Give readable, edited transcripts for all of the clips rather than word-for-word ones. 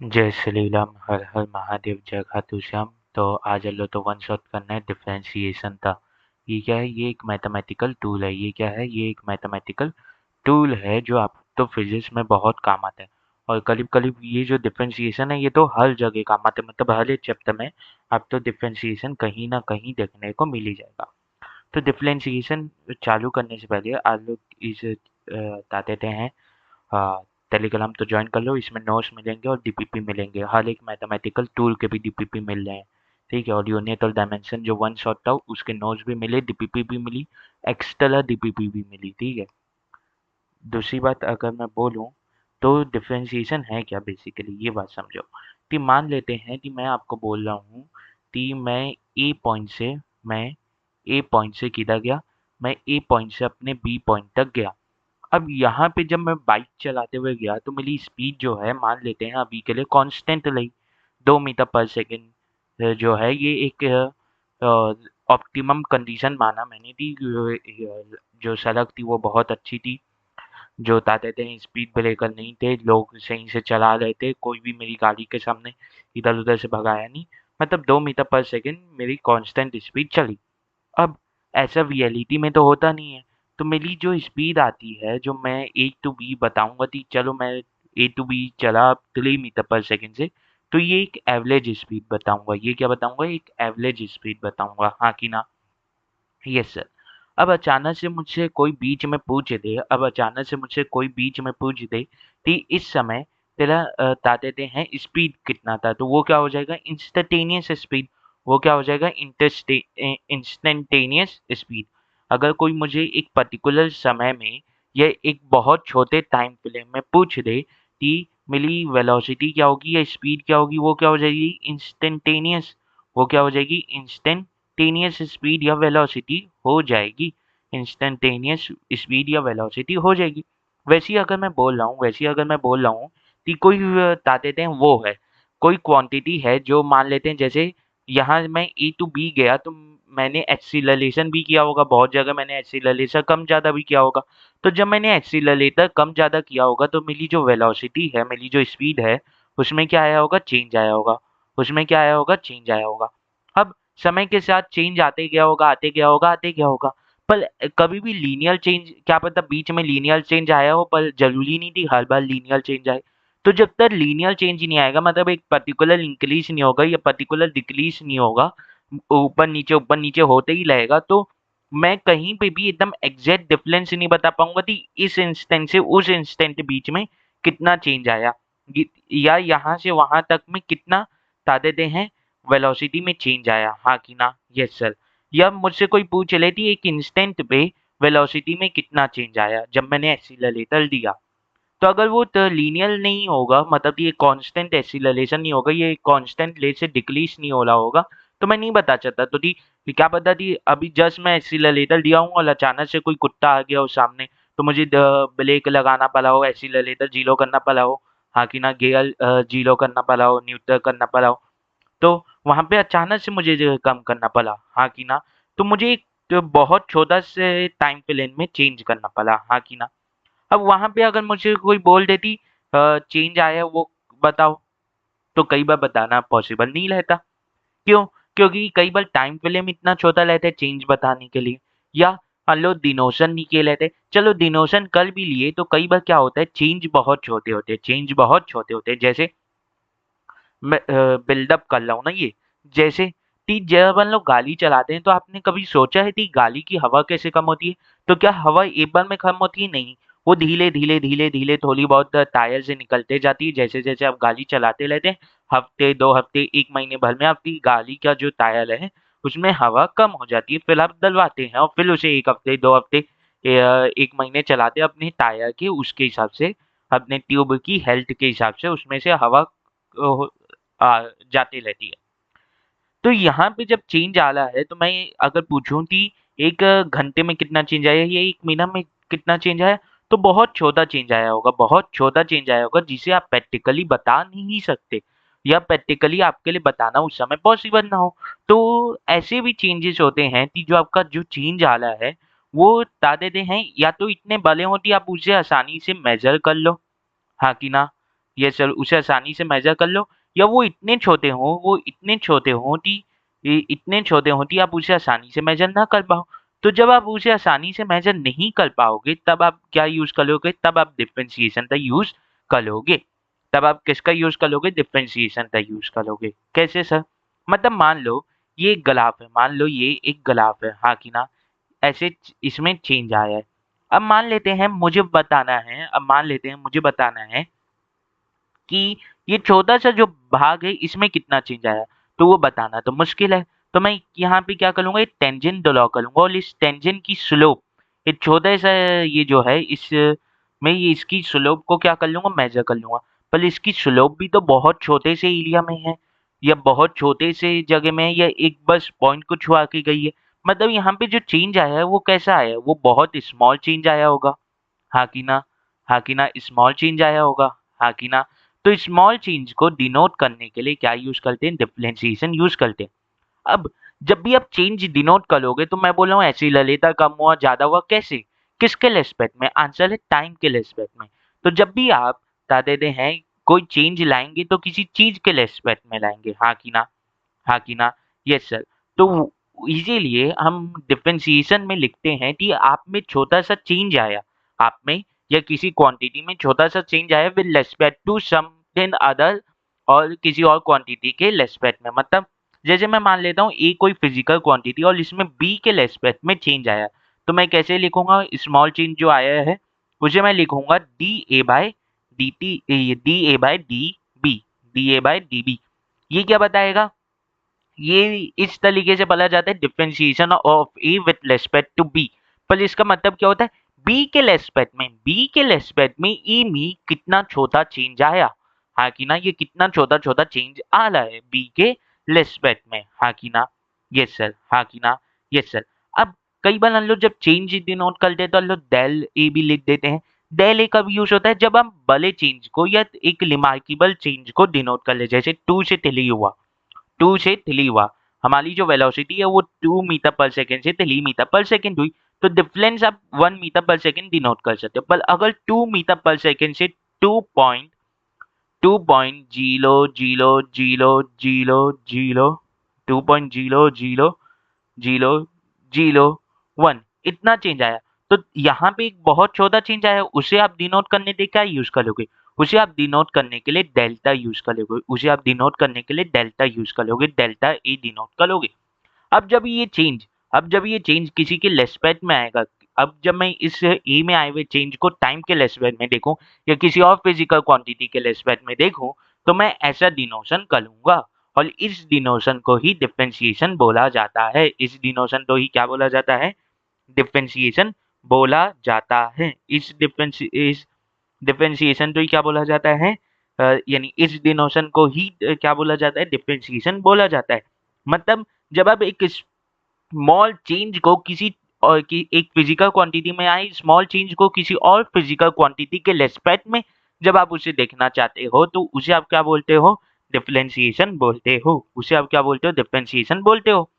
जय श्री राम, हर हर महादेव, जय खाटू श्याम। तो आज हम लोग तो वन शॉट करना है डिफरेंशिएशन था। ये क्या है? ये एक मैथमेटिकल टूल है। ये क्या है? ये एक मैथमेटिकल टूल है जो आप तो फिजिक्स में बहुत काम आता है। और करीब करीब ये जो डिफरेंशिएशन है ये तो हर जगह काम आता है, मतलब हर एक चैप्टर में आप तो डिफरेंशिएशन कहीं ना कहीं देखने को मिल ही जाएगा। तो डिफरेंशिएशन चालू करने से पहले आज लोग इस बता देते हैं। हाँ, टेलीग्राम तो ज्वाइन कर लो, इसमें नोट्स मिलेंगे और डीपीपी मिलेंगे। हर एक मैथमेटिकल टूल के भी डीपीपी मिल रहे हैं। ठीक है, और यूनिट और डायमेंशन जो वन शॉट था उसके नोट्स भी मिले, डीपीपी भी मिली, एक्स्ट्रा डीपीपी भी मिली। ठीक है। दूसरी बात अगर मैं बोलूँ तो डिफरेंशिएशन है क्या बेसिकली, ये बात समझो। कि मान लेते हैं कि मैं आपको बोल रहा हूँ कि मैं ए पॉइंट से किधर गया, मैं ए पॉइंट से अपने बी पॉइंट तक गया। अब यहाँ पे जब मैं बाइक चलाते हुए गया तो मेरी स्पीड जो है मान लेते हैं अभी के लिए कांस्टेंट रही, 2 मीटर पर सेकेंड जो है ये एक ऑप्टिमम कंडीशन माना मैंने थी। जो सड़क थी वो बहुत अच्छी थी, जो बताते थे स्पीड ब्रेकर नहीं थे, लोग सही से चला रहे थे, कोई भी मेरी गाड़ी के सामने इधर उधर से भगाया नहीं। मतलब 2 मीटर पर सेकेंड मेरी कांस्टेंट स्पीड चली। अब ऐसा रियलिटी में तो होता नहीं है। तो मेरी जो स्पीड आती है, जो मैं ए टू बी बताऊंगा कि चलो मैं ए टू बी चला 3 मीटर पर सेकेंड से, तो ये एक एवरेज स्पीड बताऊंगा। ये क्या बताऊंगा? एक एवरेज स्पीड बताऊंगा, हाँ कि ना? Yes sir. अब अचानक से मुझसे कोई बीच में पूछ दे, अब अचानक से मुझसे कोई बीच में पूछ दे कि इस समय तेरा बता देते हैं स्पीड कितना था, तो वो क्या हो जाएगा? Instantaneous speed. वो क्या हो जाएगा? Instantaneous speed. अगर कोई मुझे एक पर्टिकुलर समय में या एक बहुत छोटे टाइम फ्रेम में पूछ दे कि मेरी वेलोसिटी क्या होगी या स्पीड क्या होगी, वो क्या हो जाएगी? इंस्टेंटेनियस। वो क्या हो जाएगी? इंस्टेंटेनियस स्पीड या वेलोसिटी हो जाएगी। इंस्टेंटेनियस स्पीड या वेलोसिटी हो जाएगी। वैसे ही अगर मैं बोल रहा हूँ, वैसे ही अगर मैं बोल रहा हूँ कि कोई बता देते हैं वो है, कोई क्वांटिटी है जो मान लेते हैं, जैसे यहाँ मैं ए टू बी गया तो मैंने एक्सीलरेशन भी किया होगा, बहुत जगह मैंने एक्सीलरेशन कम ज़्यादा भी किया होगा। तो जब मैंने एक्सीलरेटर कम ज़्यादा किया होगा तो मेरी जो वेलोसिटी है, मेरी जो स्पीड है, उसमें क्या आया होगा? चेंज आया होगा। उसमें क्या आया होगा? चेंज आया होगा। अब समय के साथ चेंज आते गया होगा, आते गया होगा, आते गया होगा। पर कभी भी लीनियर चेंज, क्या पता बीच में लीनियर चेंज आया हो, पर ज़रूरी नहीं थी हर बार लीनियर चेंज आए। तो जब तक लीनियर चेंज ही नहीं आएगा, मतलब एक पर्टिकुलर इंक्रीज नहीं होगा या पर्टिकुलर डिक्रीज नहीं होगा, ऊपर नीचे होते ही रहेगा, तो मैं कहीं पे भी एकदम एग्जैक्ट डिफरेंस नहीं बता पाऊंगा कि इस इंस्टेंट से उस इंस्टेंट के बीच में कितना चेंज आया, या यहाँ से वहां तक में कितना बता देते हैं वेलोसिटी में चेंज आया, हाँ कि ना? Yes sir. या मुझसे कोई पूछ ले थी एक इंस्टेंट पे वेलोसिटी में कितना चेंज आया जब मैंने एक्सीलरेटर दिया, तो अगर वो लीनियर नहीं होगा, मतलब ये कांस्टेंट एक्सीलरेशन नहीं होगा, ये कांस्टेंट रेट से डिक्रीज नहीं हो रहा होगा, तो मैं नहीं बता सकता। तो थी क्या पता थी अभी जस्ट मैं एक्सीलरेटर दिया हूँ और अचानक से कोई कुत्ता आ गया हो सामने, तो मुझे ब्रेक लगाना पड़ा हो, एक्सीलरेटर जीरो करना पड़ा हो, हाँ कि ना? गियर जीरो करना पड़ा हो, न्यूट्रल करना पड़ा हो, तो वहां पे अचानक से मुझे जो कम करना पड़ा, हाँ कि ना? तो मुझे एक बहुत छोटा से टाइम फ्रेम में चेंज करना पड़ा, हाँ कि ना? अब वहाँ पे अगर मुझे कोई बोल देती चेंज आया वो बताओ, तो कई बार बताना पॉसिबल नहीं रहता। क्यों? क्योंकि कई बार टाइम फ्रेम इतना छोटा रहता है चेंज बताने के लिए। या मान लो डिनोशन नहीं किए रहते, चलो डिनोशन कर भी लिए तो कई बार क्या होता है, चेंज बहुत छोटे होते हैं, चेंज बहुत छोटे होते हैं। जैसे मैं बिल्डअप कर रहा हूँ ना ये, जैसे कि जब अपन लोग गाड़ी चलाते हैं तो आपने कभी सोचा है कि गाड़ी की हवा कैसे कम होती है? तो क्या हवा एक बार में कम होती है? नहीं, वो धीरे धीरे धीरे धीरे थोड़ी बहुत टायर से निकलते जाती है, जैसे जैसे आप गाड़ी चलाते रहते हैं। हफ्ते 2 हफ्ते 1 महीने भर में आपकी गाड़ी का जो टायर है उसमें हवा कम हो जाती है, फिर आप डलवाते हैं और फिर उसे 1 हफ्ते 2 हफ्ते 1 महीने चलाते हैं अपने टायर के उसके हिसाब से, अपने ट्यूब की हेल्थ के हिसाब से उसमें से हवा जाती रहती है। तो यहाँ पे जब चेंज आ रहा है तो मैं अगर पूछूं कि एक घंटे में कितना चेंज आया या 1 महीना में कितना चेंज आया, तो बहुत छोटा चेंज आया होगा, बहुत छोटा चेंज आया होगा जिसे आप प्रैक्टिकली बता नहीं सकते, या प्रैक्टिकली आपके लिए बताना उस समय पॉसिबल ना हो। तो ऐसे भी चेंजेस होते हैं कि जो आपका जो चेंज आ रहा है वो बता देते हैं, या तो इतने बड़े हो कि आप उसे आसानी से मेजर कर लो, हाँ कि ना? ये सर उसे आसानी से मेज़र कर लो, या वो इतने छोटे हों, वो इतने छोटे हों कि इतने छोटे हों कि आप उसे आसानी से मेज़र ना कर पाओ। तो जब आप उसे आसानी से मेज़र नहीं कर पाओगे, तब आप क्या यूज़ करोगे? तब आप डिफरेंशिएशन का यूज़ करोगे। तब आप किसका यूज़ करोगे? डिफरेंशिएशन का यूज़ करोगे। कैसे सर? मतलब मान लो ये एक ग्राफ है, मान लो ये एक ग्राफ है, हाँ कि ना? ऐसे इसमें चेंज आया है। अब मान लेते हैं मुझे बताना है कि ये छोटा-सा जो भाग है इसमें कितना चेंज आया, तो वो बताना तो मुश्किल है। तो मैं यहाँ पे क्या करूँगा, एक टेंजेंट ड्रॉ करूँगा और इस टेंजेंट की स्लोप, एक छोटा-सा ये जो है इसमें ये इसकी स्लोप को क्या कर लूँगा, मेज़र कर लूँगा। पर इसकी स्लोप भी तो बहुत छोटे से एरिया में है, या बहुत छोटे से जगह में है, या एक बस पॉइंट को छुआ के गई है। मतलब यहाँ पे जो चेंज आया है वो कैसा आया है, वो बहुत स्मॉल चेंज आया होगा। हाँ कि ना? हाँ कि ना? स्मॉल चेंज आया होगा, हाँ कि ना? तो स्मॉल चेंज को डिनोट करने के लिए क्या यूज़ करते हैं? डिफरेंशिएशन यूज़ करते हैं। अब जब भी आप चेंज डिनोट करोगे तो मैं बोल रहा हूँ ऐसे ही ललिता कम हुआ, ज़्यादा हुआ कैसे? किसके रिस्पेक्ट में? आंसर है टाइम के रिस्पेक्ट में। तो जब भी आप बता देते हैं कोई चेंज लाएँगे तो किसी चीज़ के रिस्पेक्ट में लाएँगे, हाँ कि ना? हाँ कि ना? Yes sir. तो इसीलिए हम डिफरेंशिएशन में लिखते हैं कि आप में छोटा-सा चेंज आया, आप में या किसी क्वांटिटी में छोटा-सा चेंज आया with respect to something other, और किसी और क्वांटिटी के रिस्पेक्ट में। मतलब जैसे मैं मान लेता हूँ ए कोई फिजिकल क्वांटिटी और इसमें बी के रिस्पेक्ट में चेंज आया, तो मैं कैसे लिखूँगा? स्मॉल चेंज जो आया है, उसे मैं लिखूँगा d a by d a by d b. ये क्या बताएगा? ये इस तरीके से बोला जाता है differentiation of a with respect to b. पर इसका मतलब क्या होता है? बी के रेस्पेक्ट में ए में कितना छोटा चेंज आया, हाँ कि ना? ये कितना छोटा छोटा चेंज आ रहा है बी के रेस्पेक्ट में, हाँ कि ना? यस सर, हाँ कि ना? Yes sir. अब कई बार हम लोग जब चेंज डिनोट करते हैं तो हम लोग डेल ए भी लिख देते हैं। डेल ए कब यूज होता है? जब हम बड़े चेंज को या एक रिमार्केबल चेंज को डिनोट कर ले, जैसे 2 से 3 हुआ, 2 से 3 हुआ। हमारी जो वेलोसिटी है वो 2 मीटर पर सेकंड से 3 मीटर पर सेकंड हुई। तो डिफरेंस आप 1 मीटर पर सेकंड डिनोट कर सकते हो। पर अगर 2 मीटर पर सेकंड से 2.000000001 इतना चेंज आया, तो यहाँ पे एक बहुत छोटा चेंज आया, उसे आप डिनोट करने के क्या यूज़ करोगे? उसे आप डिनोट करने के लिए डेल्टा यूज़ करोगे, उसे आप डिनोट करने के लिए डेल्टा यूज़ करोगे, डेल्टा ए डिनोट करोगे। अब जब ये चेंज अब जब ये चेंज किसी के रिस्पेक्ट में आएगा, अब जब मैं इस ए में आए हुए चेंज को टाइम के रिस्पेक्ट में देखूँ या किसी और फिजिकल क्वांटिटी के रिस्पेक्ट में देखूँ, तो मैं ऐसा डिनोशन करूँगा, और इस डिनोशन को ही डिफरेंशिएशन बोला जाता है। इस डिनोशन को ही क्या बोला जाता है? डिफरेंशिएशन बोला जाता है। इस डिफरेंशिएशन को ही क्या बोला जाता है? यानी इस डिनोशन को ही क्या बोला जाता है? डिफरेंशिएशन बोला जाता है। मतलब जब आप एक स्मॉल चेंज को किसी और की एक फिजिकल क्वांटिटी में आई स्मॉल चेंज को किसी और फिजिकल क्वांटिटी के रिस्पेक्ट में जब आप उसे देखना चाहते हो, तो उसे आप क्या बोलते हो? डिफरेंशिएशन बोलते हो। उसे आप क्या बोलते हो? डिफरेंशिएशन बोलते हो।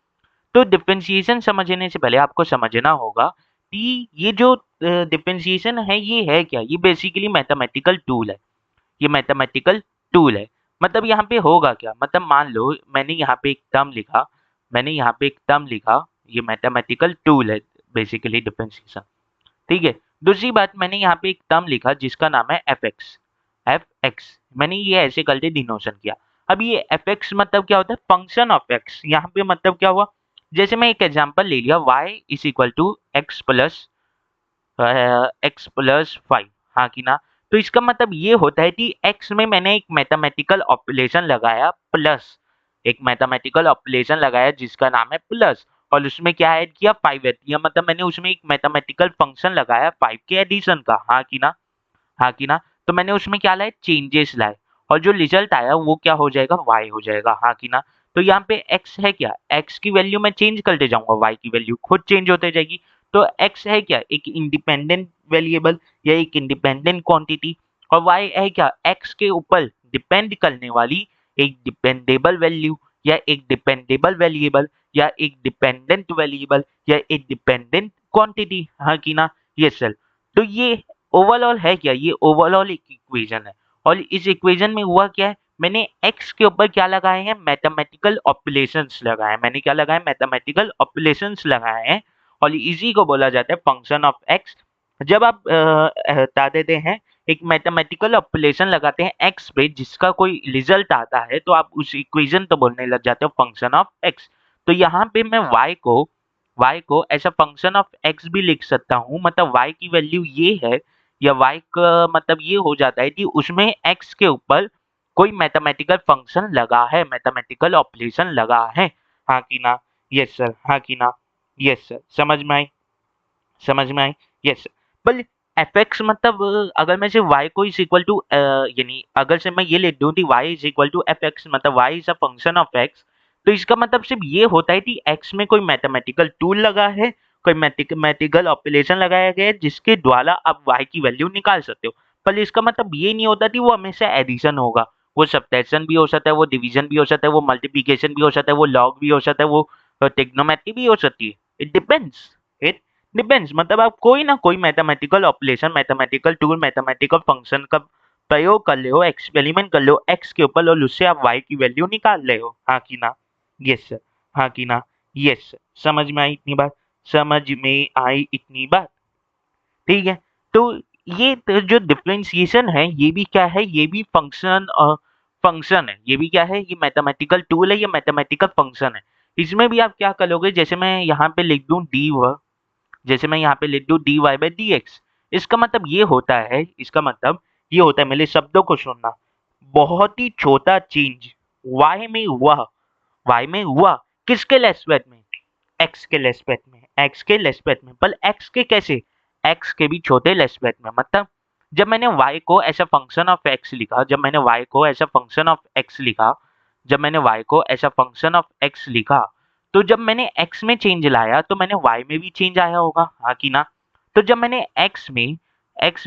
तो डिफरेंशिएशन समझने से पहले आपको समझना होगा कि ये जो डिफरेंशिएशन है ये है क्या? ये बेसिकली मैथमेटिकल टूल है। ये मैथमेटिकल टूल है। मतलब यहाँ पे होगा क्या? मतलब मान लो मैंने यहाँ पे एक टर्म लिखा, ये मैथमेटिकल टूल है बेसिकली डिफरेंशिएशन, ठीक है? दूसरी बात, मैंने यहाँ पे एक टर्म लिखा जिसका नाम है एफ एक्स। मैंने ये ऐसे करके डिनोशन किया। अब ये एफ एक्स मतलब क्या होता है? Function of x. यहाँ पे मतलब क्या हुआ? जैसे मैं एक एग्जांपल ले लिया, y is equal to x plus 5, हाँ कि ना? तो इसका मतलब ये होता है कि x में मैंने एक मैथमेटिकल ऑपरेशन लगाया प्लस, एक मैथमेटिकल ऑपरेशन लगाया जिसका नाम है प्लस, और उसमें क्या ऐड किया? 5 ऐड किया। मतलब मैंने उसमें एक मैथमेटिकल फंक्शन लगाया 5 के एडिशन का, हाँ कि ना? हाँ कि ना? तो मैंने उसमें क्या लाए? चेंजेस लाए, और जो रिजल्ट आया वो क्या हो जाएगा? y हो जाएगा, हाँ कि ना? तो यहाँ पे x है क्या? x की वैल्यू मैं चेंज करते जाऊंगा, y की वैल्यू खुद चेंज होते जाएगी। तो x है क्या? एक इंडिपेंडेंट वेरिएबल या एक इंडिपेंडेंट क्वांटिटी, और y है क्या? x के ऊपर डिपेंड करने वाली एक डिपेंडेबल वैल्यू, या एक डिपेंडेबल वेरिएबल, या एक डिपेंडेंट वेरिएबल, या एक डिपेंडेंट क्वांटिटी, हाँ कि ना? Yes sir. तो ये ओवरऑल है क्या? ये ओवरऑल एक इक्वेशन है, और इस इक्वेशन में हुआ क्या है, मैंने x के ऊपर क्या लगाए हैं, मैथमेटिकल ऑपरेशंस लगाए हैं। मैंने क्या लगाए, मैथमेटिकल ऑपरेशंस लगाए हैं, और इसी को बोला जाता है फंक्शन ऑफ x। जब आप बता देते हैं एक मैथमेटिकल ऑपरेशन लगाते हैं x पे जिसका कोई रिजल्ट आता है, तो आप उस इक्वेशन तो बोलने लग जाते हो फंक्शन ऑफ x। तो यहाँ पे मैं y को ऐसा फंक्शन ऑफ x भी लिख सकता हूँ, मतलब y की वैल्यू ये है, या y का मतलब ये हो जाता है कि उसमें x के ऊपर कोई मैथमेटिकल फंक्शन लगा है, मैथमेटिकल ऑपरेशन लगा है। हाँ कि ना? Yes sir. हाँ कि ना? Yes sir. समझ में आई? समझ में आई? यस। पर fx मतलब अगर मैं सिर्फ y को इज इक्वल टू यानी अगर से मैं ये लिख दूं कि y is equal to fx, मतलब y is a function of x, तो इसका मतलब सिर्फ ये होता है कि x में कोई मैथमेटिकल टूल लगा है, कोई मैथमेटिकल ऑपरेशन लगाया गया है जिसके द्वारा आप y की वैल्यू निकाल सकते हो। पर इसका मतलब ये नहीं होता कि वो हमेशा एडिशन होगा, वो सब्ट्रैक्शन भी हो सकता है, वो डिवीजन भी हो सकता है, वो मल्टीप्लिकेशन भी हो सकता है, वो लॉग भी हो सकता है, वो ट्रिग्नोमेट्री भी हो सकती है। It depends. डिपेंड्स मतलब आप कोई ना कोई mathematical operation, mathematical tool, mathematical function का प्रयोग कर ले हो, एक्सपेरिमेंट कर ले हो एक्स के ऊपर, और उससे आप वाई की वैल्यू निकाल ले हो। हाँ कि ना? Yes sir. हाँ कि ना? Yes sir. समझ में आई इतनी बात? समझ में आई इतनी बात? ठीक है। तो ये जो डिफरेंशिएशन है ये भी क्या है, ये भी फंक्शन है। ये भी क्या है, ये मैथमेटिकल टूल है, ये मैथमेटिकल फंक्शन है। इसमें भी आप क्या करोगे, जैसे मैं यहाँ पे लिख दूं डी, जैसे मैं यहाँ पे लिख दूं dy बाई डी एक्स, इसका मतलब ये होता है, इसका मतलब ये होता है, मेरे शब्दों को सुनना, बहुत ही छोटा चेंज y में हुआ, y में हुआ, किसके रेस्पेक्ट में, x के रेस्पेक्ट में, x के रेस्पेक्ट में, पर x के कैसे, x के भी छोटे रेस्पेक्ट में। मतलब जब मैंने y को ऐसा फंक्शन ऑफ x लिखा, जब मैंने y को ऐसा फंक्शन ऑफ x लिखा, जब मैंने y को ऐसा फंक्शन ऑफ x लिखा, तो जब मैंने x में चेंज लाया तो मैंने y में भी चेंज आया होगा। हाँ कि ना? तो जब मैंने x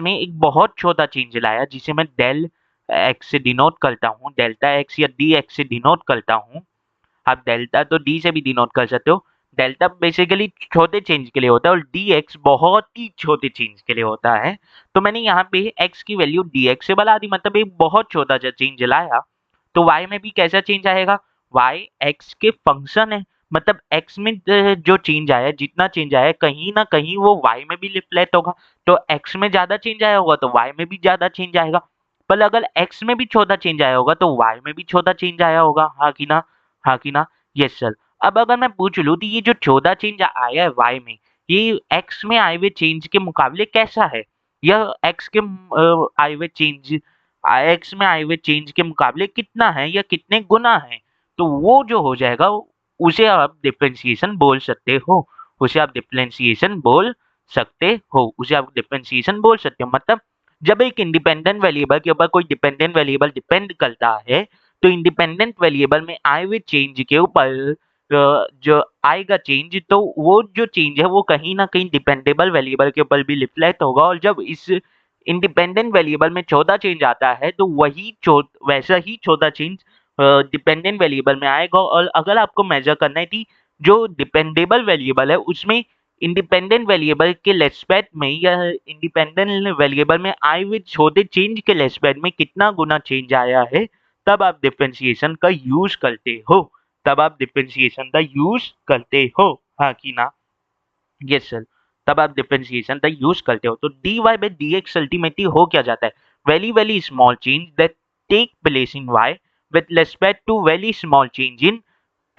में एक बहुत छोटा चेंज लाया जिसे मैं डेल x से डिनोट करता हूँ, डेल्टा x या डी एक्स से डिनोट करता हूँ। आप डेल्टा तो डी से भी डिनोट कर सकते हो। डेल्टा बेसिकली छोटे चेंज के लिए होता है और डी एक्स बहुत ही छोटे चेंज के लिए होता है। तो मैंने यहाँ पे एक्स की वैल्यू डी एक्स से बढ़ा दी, मतलब एक बहुत छोटा सा चेंज लाया। तो y में भी कैसा चेंज आएगा, y x के फंक्शन है, मतलब x में जो चेंज आया, जितना चेंज आया कहीं ना कहीं वो y में भी रिफ्लेक्ट होगा। तो x में ज्यादा चेंज आया होगा तो y में भी ज्यादा चेंज आएगा। पर अगर x में भी छोटा चेंज आया होगा तो y में भी छोटा चेंज आया होगा। हाँ कि ना? हाँ कि ना? Yes sir. अब अगर मैं पूछ लूँ कि ये जो छोटा चेंज आया है y में, ये x में आए हुए चेंज के मुकाबले कैसा है, यह x के आए हुए चेंज, एक्स में आए हुए चेंज के मुकाबले कितना है या कितने गुना है, तो वो जो हो जाएगा उसे आप डिफरेंशिएशन बोल सकते हो। उसे आप डिफरेंशिएशन बोल सकते हो। उसे आप डिफरेंशिएशन बोल सकते हो। मतलब जब एक इंडिपेंडेंट वेरिएबल के ऊपर कोई डिपेंडेंट वेरिएबल डिपेंड करता है, तो इंडिपेंडेंट वेरिएबल में आए हुए चेंज के ऊपर जो आएगा चेंज, तो वो जो चेंज है वो कहीं ना कहीं डिपेंडेबल वेरिएबल के ऊपर भी रिफ्लेक्ट होगा। और जब इस इंडिपेंडेंट वेरिएबल में छोटा चेंज आता है तो वैसा ही छोटा चेंज डिपेंडेंट वेरिएबल में आएगा। और अगर आपको मेजर करना है कि जो डिपेंडेबल वेरिएबल है उसमें इंडिपेंडेंट वेरिएबल के रेस्पेक्ट में या इंडिपेंडेंट वेरिएबल में आए हुए छोटे चेंज के रेस्पेक्ट में कितना गुना चेंज आया है, तब आप डिफरेंशिएशन का यूज करते हो। तब आप डिफरेंशिएशन का यूज करते हो। हाँ कि ना? Yes sir. तब आप डिफरेंशिएशन का यूज करते हो। तो dy by d x ultimately हो क्या जाता है, very very small change that take place in y with respect to very small change in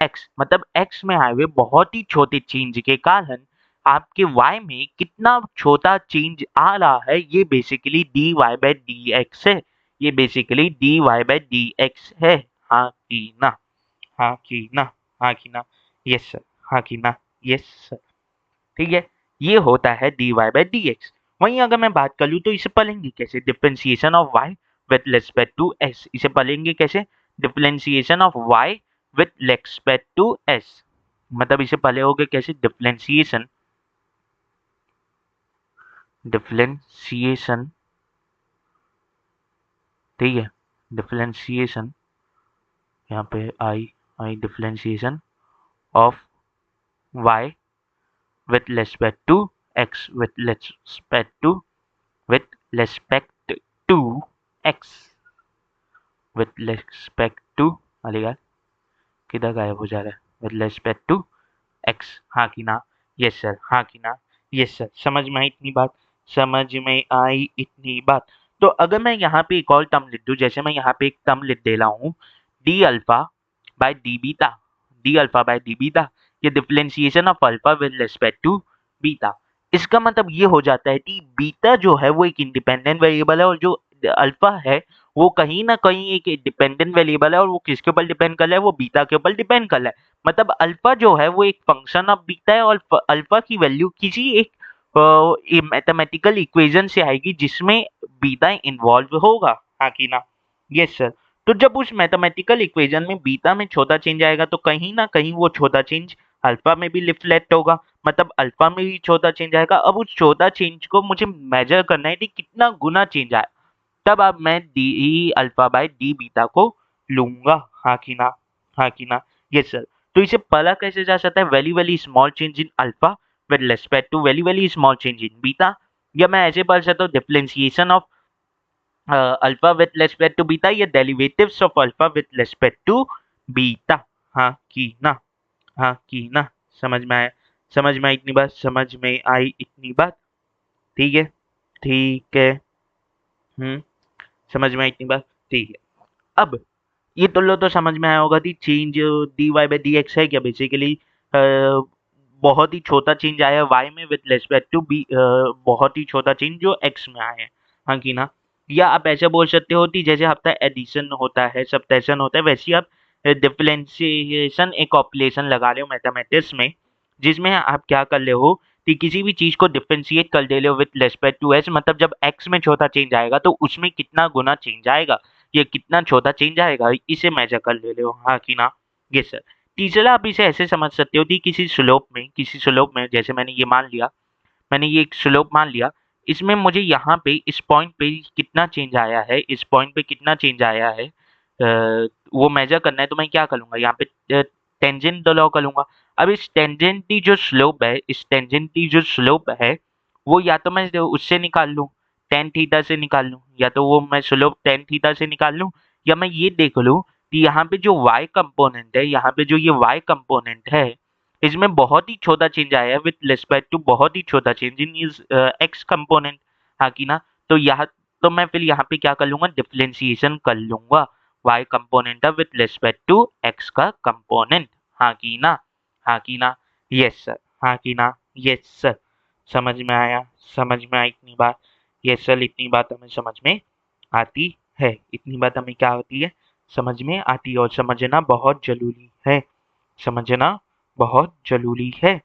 x। मतलब x में आए हुए बहुत ही छोटे चेंज के कारण आपके y में कितना छोटा चेंज आ रहा है, ये basically dy by d x है। ये basically dy by d x है। हाँ कि ना? हाँ कि ना? हाँ कि ना? Yes sir. हाँ कि ना? Yes sir. ठीक है। ये होता है dy बाई डी एक्स। वहीं अगर मैं बात कर लूँ तो इसे पढ़ेंगे कैसे, differentiation of y with respect to s। इसे पढ़ेंगे कैसे, differentiation of y with respect to s। मतलब इसे पढ़े होगे कैसे, डिफरेंशिएशन, डिफरेंशिएशन, ठीक है, डिफरेंशिएशन, यहाँ पे आई differentiation of y with respect to x, with respect to x, with respect to, अरे यार किधर गायब हो जा रहा है, विथ रिस्पेक्ट टू एक्स, हाँ कि ना? यस सर, हाँ कि ना? यस सर, समझ में आई इतनी बात? समझ में आई इतनी बात? तो अगर मैं यहाँ पे एक और टर्म लिख दूं, जैसे मैं यहाँ पे एक टर्म लिख दे रहा हूँ, d alpha by d beta, d alpha by d beta, ये differentiation of alpha with respect to beta. इसका मतलब ये हो जाता है कि बीटा जो है वो एक इंडिपेंडेंट वेरिएबल है, और जो अल्फा है वो कहीं ना कहीं एक डिपेंडेंट वेरिएबल है, और वो किसके ऊपर डिपेंड कर रहा है? वो बीटा के ऊपर डिपेंड कर रहा है। मतलब अल्फा जो है वो एक फंक्शन ऑफ बीटा है, और अल्फा की वैल्यू किसी एक मैथमेटिकल इक्वेशन से आएगी जिसमें बीटा इन्वॉल्व होगा, हाँ कि ना? Yes sir. तो जब उस मैथमेटिकल इक्वेशन में बीटा में छोटा चेंज आएगा तो कहीं ना कहीं वो छोटा चेंज अल्फा में भी रिफ्लेक्ट होगा, मतलब अल्फा में भी छोटा चेंज आएगा। अब उस छोटा चेंज को मुझे मेजर करना है कि कितना गुना चेंज आया, तब अब मैं d alpha by d beta को लूंगा, हाँ कि ना? हाँ कि ना? Yes sir. तो इसे पढ़ा कैसे जा सकता है? Very very small change in alpha with respect to very very small change in beta, या मैं ऐसे पढ़ सकता हूँ differentiation of alpha with respect to beta, या derivatives of alpha with respect to beta, हाँ कि ना? हाँ कि ना? समझ में आया? समझ में आई इतनी बात? समझ में आई इतनी बात? ठीक है, ठीक है। समझ में आई इतनी बात? ठीक है। अब ये तो लो, तो समझ में आया होगा कि change d y by d x है क्या बेसिकली, बहुत ही छोटा चेंज आया वाई में विद रिस्पेक्ट टू बी, बहुत ही छोटा चेंज जो एक्स में आया है, हाँ कि ना? या आप ऐसे बोल सकते हो कि जैसे आपका एडिशन होता है, सब्ट्रैक्शन होता है, वैसे ही आप डिफरेंशिएशन एक ऑपरेशन लगा रहे हो मैथमेटिक्स में, जिसमें आप क्या कर रहे हो कि किसी भी चीज को डिफरेंशिएट कर दे रहे हो विद रिस्पेक्ट टू एस, मतलब जब एक्स में छोटा चेंज आएगा तो उसमें कितना गुना चेंज आएगा, ये कितना छोटा चेंज आएगा, इसे मेजर कर ले रहे हो, हाँ कि ना? Yes sir. तीसरा आप इसे ऐसे समझ सकते हो कि किसी स्लोप में जैसे मैंने ये मान लिया, मैंने ये एक स्लोप मान लिया, इसमें मुझे यहाँ पे इस पॉइंट पे कितना चेंज आया है, इस पॉइंट पे कितना चेंज आया है, वो मेजर करना है, तो मैं क्या करूँगा यहाँ पे? टेंजेंट ड्रॉ करूँगा। अब इस टेंजेंट की जो स्लोप है, इस टेंजेंट की जो स्लोप है, वो या तो मैं उससे निकाल लूँ, टेन थीटा से निकाल लूँ, या तो वो मैं स्लोप टेन थीटा से निकाल लूँ, या मैं ये देख लूँ कि यहाँ पे जो y कंपोनेंट है, यहाँ पे जो ये y कंपोनेंट है, इसमें बहुत ही छोटा चेंज आया है विद रिस्पेक्ट टू बहुत ही छोटा change in is x component, हाँ कि ना? तो यहाँ, तो मैं फिर यहाँ पे क्या कर लूंगा? डिफरेंशिएशन कर लूंगा y component with respect to x का कंपोनेंट, हाँ कि ना? हाँ कि ना? यस सर, हाँ कि ना? Yes sir. समझ में आया? समझ में आई इतनी बात? यस सर, इतनी बात हमें समझ में आती है, इतनी बात हमें क्या होती है? समझ में आती है, और समझना बहुत जरूरी है, समझना बहुत जरूरी है।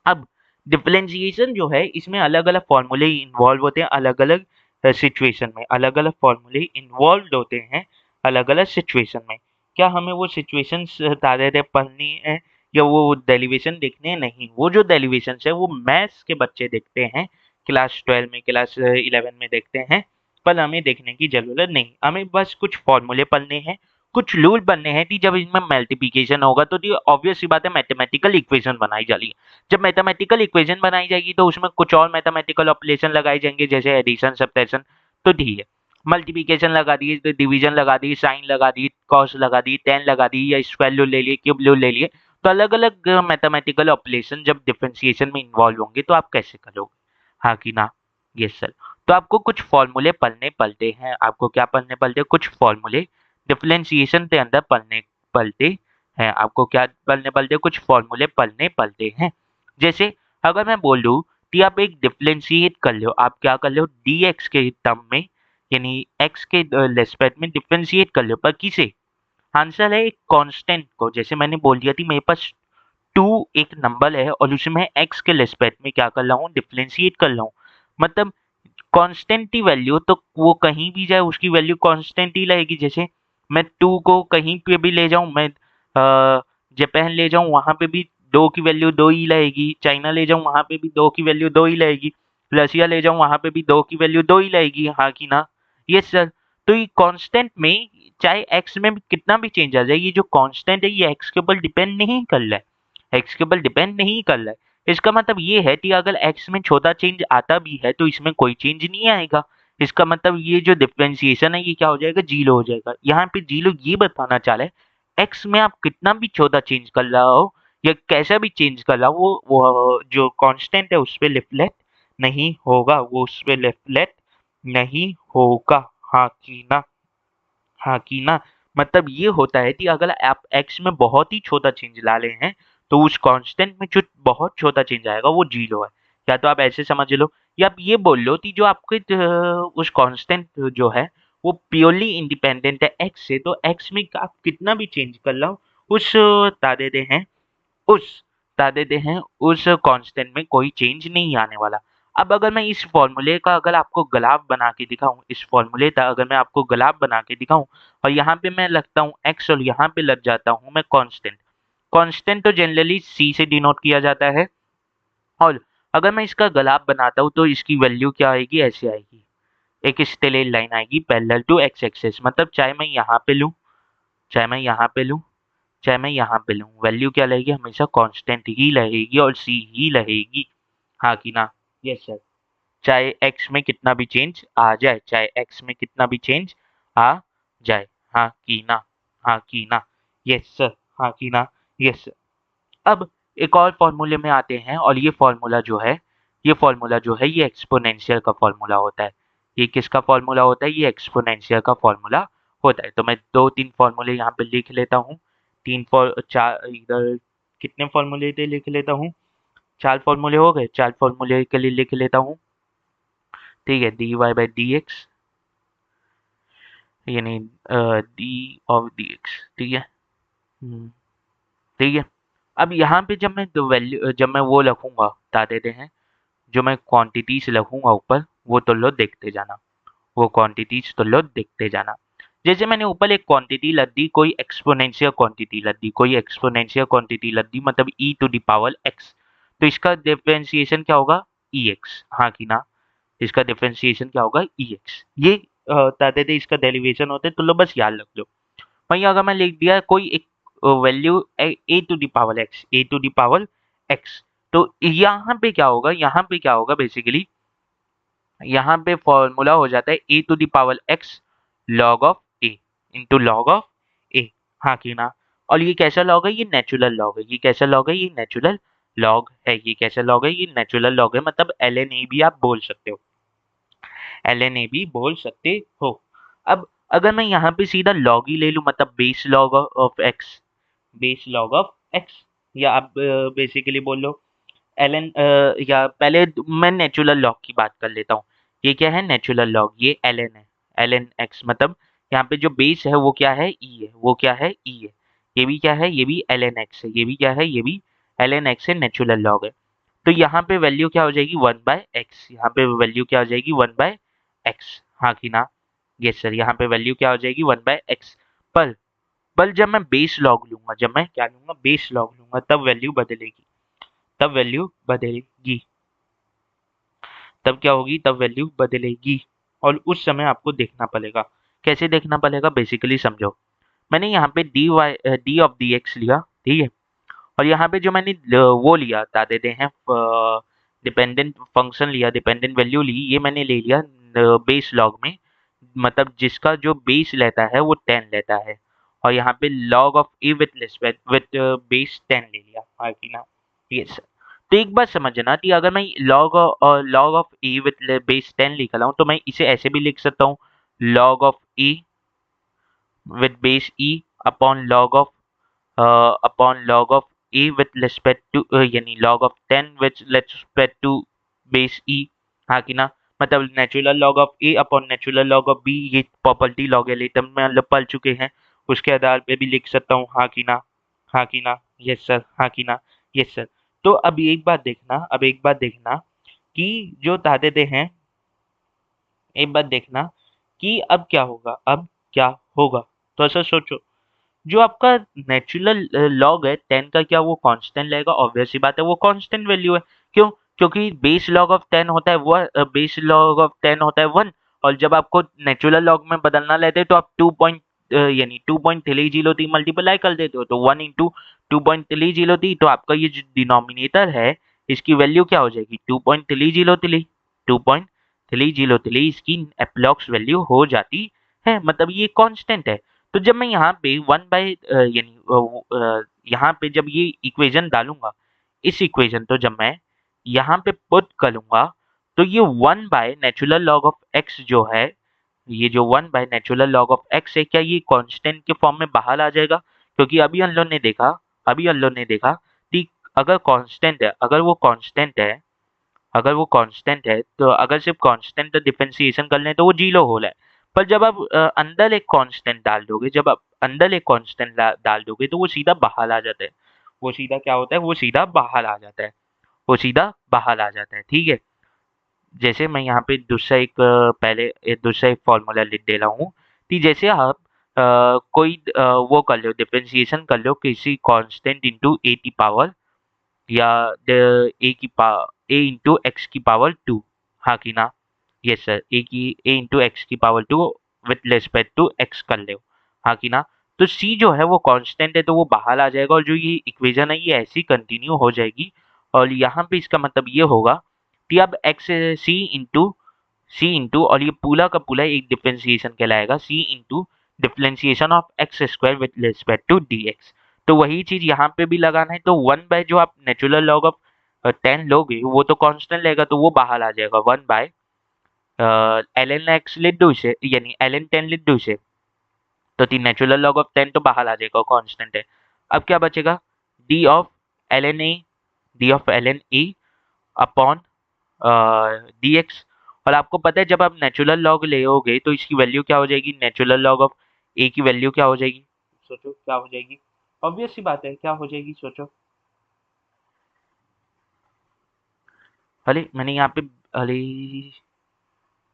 अब डिफरेंशिएशन जो है, इसमें अलग अलग फॉर्मूले इन्वॉल्व होते हैं, अलग अलग सिचुएशन में अलग अलग फॉर्मूले इन्वॉल्व होते हैं, अलग अलग सिचुएशन में। क्या हमें वो सिचुएशन तारे पढ़नी है या वो डेरिवेशन देखने हैं? नहीं, वो जो डेरिवेशन है वो मैथ्स के बच्चे देखते हैं, क्लास 12 में, क्लास 11 में देखते हैं, पर हमें देखने की जरूरत नहीं। हमें बस कुछ फॉर्मूले पढ़ने हैं, कुछ रूल बनने हैं कि जब इसमें मल्टीप्लिकेशन होगा तो ऑब्वियस सी बात है मैथमेटिकल इक्वेशन बनाई जा रही है। जब मैथमेटिकल इक्वेशन बनाई जाएगी तो उसमें कुछ और मैथमेटिकल ऑपरेशन लगाए जाएंगे, जैसे एडिशन, सब्ट्रैक्शन, तो ठीक है। मल्टीप्लिकेशन लगा दी, डिवीजन लगा दी, साइन लगा दी, कॉस लगा दी, टेन लगा दी, या स्क्वायर रूल ले लिए, क्यूब रूल ले लिए, तो अलग अलग मैथमेटिकल ऑपरेशन जब डिफरेंशिएशन में इन्वॉल्व होंगे तो आप कैसे करोगे, हाँ कि ना? Yes sir. तो आपको कुछ फॉर्मूले पढ़ने पड़ते हैं, आपको क्या पढ़ने पड़ते हैं? कुछ फॉर्मूले डिफरेंशिएशन के अंदर पढ़ने पड़ते हैं, आपको क्या पढ़ने पड़ते हैं? कुछ फॉर्मूले पढ़ने पड़ते हैं। जैसे अगर मैं बोल दूं कि आप एक डिफरेंशिएट कर लो, आप क्या कर लो? dx के टर्म में, यानी x के रेस्पेक्ट में डिफरेंशिएट कर लो, पर किसे? आंसर है एक कांस्टेंट को। जैसे मैंने बोल दिया थी मेरे पास 2 एक नंबर है और उसमें x के रेस्पेक्ट में क्या कर रहा हूँ? डिफरेंशिएट कर रहा हूँ। मतलब कांस्टेंट की वैल्यू तो वो कहीं भी जाए उसकी वैल्यू कांस्टेंट ही रहेगी। जैसे मैं 2 को कहीं पे भी ले जाऊं, मैं जापान ले जाऊं, वहां पे भी 2 की वैल्यू 2 ही रहेगी, चाइना ले जाऊं वहां पे भी 2 की वैल्यू 2 ही रहेगी, रसिया ले जाऊं वहां पे भी 2 की वैल्यू 2 ही रहेगी, हाँ कि ना? Yes sir. तो ये कांस्टेंट में चाहे एक्स में भी कितना भी चेंज आ जाए, ये जो कांस्टेंट है ये एक्स के ऊपर डिपेंड नहीं कर रहा है, एक्स के ऊपर डिपेंड नहीं कर रहा है। इसका मतलब ये है कि अगर x में छोटा चेंज आता भी है तो इसमें कोई चेंज नहीं आएगा, इसका मतलब ये जो डिफरेंशिएशन है ये क्या हो जाएगा, 0 हो जाएगा। यहाँ पे 0 ये बताना चाह रहा है एक्स में आप कितना भी छोटा चेंज कर रहा हो या कैसा भी चेंज कर रहा हो वो जो कांस्टेंट है उस पे रिफ्लेक्ट नहीं होगा, वो उस पे रिफ्लेक्ट नहीं होगा। हाँ कि ना, हाँ कि ना। मतलब ये होता है कि अगर आप एक्स में बहुत ही छोटा चेंज ला रहे हैं तो उस कांस्टेंट में जो बहुत छोटा चेंज आएगा वो 0 है। या तो आप ऐसे समझ लो या आप ये बोल लो कि जो आपके उस कांस्टेंट जो है वो प्योरली इंडिपेंडेंट है एक्स से, तो एक्स में आप कितना भी चेंज कर लो उस तादादे हैं उस तादादे हैं उस कांस्टेंट में कोई चेंज नहीं आने वाला। अब अगर मैं इस फ़ॉर्मूले का अगर आपको ग्राफ बना के दिखाऊँ, इस फ़ॉर्मूले का अगर मैं आपको ग्राफ बना के दिखाऊँ और यहाँ पे मैं लगता हूँ एक्स और यहाँ पे लग जाता हूँ मैं कांस्टेंट। कांस्टेंट तो जनरली सी से डिनोट किया जाता है और अगर मैं इसका ग्राफ बनाता हूँ तो इसकी वैल्यू क्या आएगी, ऐसे आएगी। एक स्ट्रेट लाइन आएगी पैरेलल टू एक्स एक्सिस, मतलब चाहे मैं यहाँ पे लूँ, चाहे मैं यहाँ पे लूँ, चाहे मैं यहाँ पे लूँ, वैल्यू क्या रहेगी, हमेशा कांस्टेंट ही रहेगी और सी ही रहेगी। हाँ कि ना? Yes sir. चाहे एक्स में कितना भी चेंज आ जाए, चाहे एक्स में कितना भी चेंज आ जाए। हाँ कि ना? हाँ कि ना? Yes sir. हाँ कि ना? Yes sir. अब एक और फॉर्मूले में आते हैं और ये फॉर्मूला जो है ये एक्सपोनेंशियल का फॉर्मूला होता है। ये किसका फॉर्मूला होता है? ये एक्सपोनेंशियल का फॉर्मूला होता है। तो मैं 2-3 फॉर्मूले यहाँ पे लिख लेता हूँ। 3 फॉर 4 इधर कितने फॉर्मूले थे लिख लेता हूँ। 4 फॉर्मूले हो गए। 4 फॉर्मूले के लिए लिख लेता हूँ। ठीक है, dy/dx यानी डी ऑफ dx। ठीक है। ठीक है। अब यहाँ पे जब मैं वो लिखूंगा बता देते हैं, जो मैं क्वांटिटीज लिखूंगा ऊपर वो तो लो देखते जाना, वो क्वांटिटीज तो लो देखते जाना। जैसे मैंने ऊपर एक क्वांटिटी लग दी, कोई एक्सपोनेंशियल क्वांटिटी लग दी, कोई एक्सपोनेंशियल क्वांटिटी लग दी, मतलब e to the power x। तो इसका डिफरेंशिएशन क्या होगा, ex। हाँ कि ना? इसका डिफरेंशिएशन क्या होगा, ex। ये बता देते इसका डेरिवेशन होते तो लो बस याद रख लो। वहीं अगर मैं लिख दिया कोई एक value a to the power x, a to the power x, तो यहाँ पे क्या होगा बेसिकली, यहाँ पे फॉर्मूला हो जाता है a to the power x log of a into log of a. हाँ कि ना? और ये कैसा लॉग है, ये नेचुरल लॉग है। ये कैसा लॉग है, ये नेचुरल लॉग है। ये कैसा लॉग है, ये नेचुरल लॉग है, मतलब एल एन ए भी आप बोल सकते हो, एल एन ए भी बोल सकते हो। अब अगर मैं यहाँ पे सीधा लॉग ही ले लूँ, मतलब base log of x, base log of x, या आप बेसिकली बोल लो एल एन, या पहले मैं नेचुरल लॉग की बात कर लेता हूँ। ये क्या है, नेचुरल लॉग, ये एल एन है, एल एन एक्स, मतलब यहाँ पे जो बेस है वो क्या है, ई है, वो क्या है, ई है। ये भी क्या है, ये भी एल एन एक्स है, ये भी क्या है, ये भी एल एन एक्स है, नेचुरल लॉग है। तो यहाँ पे वैल्यू क्या हो जाएगी, 1/x। यहाँ पे वैल्यू क्या हो जाएगी, 1/x। हाँ कि ना? Yes sir. यहाँ पे वैल्यू क्या हो जाएगी, 1/x। पर पर जब मैं बेस लॉग लूंगा, जब मैं क्या लूंगा, बेस लॉग लूंगा, तब वैल्यू बदलेगी, तब वैल्यू बदलेगी, तब क्या होगी, तब वैल्यू बदलेगी। और उस समय आपको देखना पड़ेगा। कैसे देखना पड़ेगा, बेसिकली समझो। मैंने यहाँ पे डी ऑफ डी एक्स लिया, ठीक है। और यहाँ पे जो मैंने वो लिया बता देते हैं, डिपेंडेंट फंक्शन लिया, डिपेंडेंट वैल्यू ली, ये मैंने ले लिया बेस लॉग में, मतलब जिसका जो बेस लेता है वो 10 लेता है। और यहाँ पे log of a with respect with base 10 ले लिया। हाँ कि ना? यस। तो एक बात समझना कि अगर मैं log of a with base 10 लिख रहा हूँ तो मैं इसे ऐसे भी लिख सकता हूँ, log of a with base e upon log of a with respect to, यानी log of 10 with respect to base e. हाँ कि ना? मतलब natural log of a upon natural log of b, ये प्रॉपर्टी लॉगरिथम में मतलब पढ़ चुके हैं, उसके आधार पे भी लिख सकता हूँ। हाँ कि ना? हाँ कि ना? Yes sir. हाँ कि ना? Yes sir. तो अब एक बात देखना कि जो तादादे हैं, एक बात देखना कि अब क्या होगा, अब क्या होगा। तो ऐसा सोचो, जो आपका नेचुरल लॉग है 10 का, क्या वो कांस्टेंट रहेगा? ऑब्वियस सी बात है, वो कांस्टेंट वैल्यू है। क्यों? क्योंकि बेस लॉग ऑफ 10 होता है वो, बेस लॉग ऑफ 10 होता है 1। और जब आपको नेचुरल लॉग में बदलना रहता है तो आप 2 पॉइंट यानी 2.303 मल्टीप्लाई कर देते हो, तो 1 इंटू 2.303, तो आपका ये जो डिनोमिनेटर है इसकी वैल्यू क्या हो जाएगी, 2.303, 2. 303 इसकी एप्रोक्स वैल्यू हो जाती है, मतलब ये कांस्टेंट है। तो जब मैं यहाँ पे 1 बाय यहाँ पे जब ये इक्वेशन डालूंगा, इस इक्वेशन तो जब मैं यहाँ पे पुट करूंगा, तो ये 1 by natural log of x जो है, ये जो 1 by natural log of x है, क्या ये कांस्टेंट के फॉर्म में बाहर आ जाएगा? क्योंकि अभी हम लोग ने देखा कि अगर कांस्टेंट है, तो अगर सिर्फ कांस्टेंट डिफरेंशिएशन कर लें तो वो जीरो हो रहा है। पर जब आप अंदर एक कांस्टेंट डाल दोगे तो वो सीधा बाहर आ जाता है। वो सीधा क्या होता है? वो सीधा बाहर आ जाता है। ठीक है। जैसे मैं यहाँ पे दूसरा एक फॉर्मूला लिख दे रहा हूँ कि जैसे आप वो कर लो, डिफरेंशिएशन कर लो किसी कांस्टेंट इंटू ए की पावर, या ए इंटू एक्स की पावर 2। हाँ कि ना? Yes sir, a into x की power 2 with respect to x कर लो। हाँ कि ना? तो सी जो है वो कांस्टेंट है, तो वो बाहर आ जाएगा, और जो ये इक्वेशन है ये ऐसी कंटिन्यू हो जाएगी। और यहाँ पे इसका मतलब ये होगा कि अब एक्स सी इंटू और ये पूरा का पूरा एक डिफरेंशिएशन कहलाएगा, C into differentiation of x square with respect to d x. तो वही चीज यहाँ पे भी लगाना है। तो 1 बाय जो आप नेचुरल लॉग ऑफ 10 लोगे वो तो कांस्टेंट रहेगा, तो वो बाहर आ जाएगा। 1 बाय एल एन एक्स लिख दो इसे, यानी एल एन 10 लिख दो इसे, तो तीन नेचुरल लॉग ऑफ 10 तो बाहर आ जाएगा, कांस्टेंट है। अब क्या बचेगा? D of l n a upon d x. और आपको पता है जब आप नेचुरल लॉग लेओगे तो इसकी वैल्यू क्या हो जाएगी? नेचुरल लॉग ऑफ ए की वैल्यू क्या हो जाएगी? सोचो क्या हो जाएगी? ऑब्वियस सी बात है, क्या हो जाएगी? सोचो। अरे मैंने यहाँ पे, अरे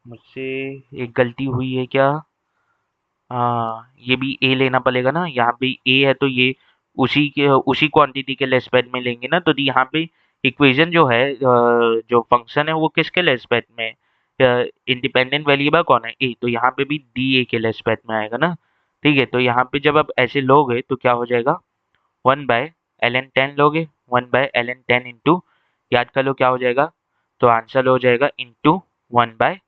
मुझसे एक गलती हुई है क्या? हाँ, ये भी ए लेना पड़ेगा ना, यहाँ पे ए है तो ये उसी क्वांटिटी के रेस्पेक्ट में लेंगे ना। तो यहाँ पे इक्वेशन जो है, जो फंक्शन है वो किसके रेस्पेक्ट में? इंडिपेंडेंट वेरिएबल कौन है? ए, तो यहाँ पे भी डी ए के रेस्पेक्ट में आएगा ना। ठीक है, तो यहाँ पे जब आप ऐसे लोगे तो क्या हो जाएगा? 1 बाय एल एन 10 लोगे, 1 बाय एल एन 10 इंटू, याद कर लो क्या हो जाएगा? तो आंसर हो जाएगा इंटू 1 बाय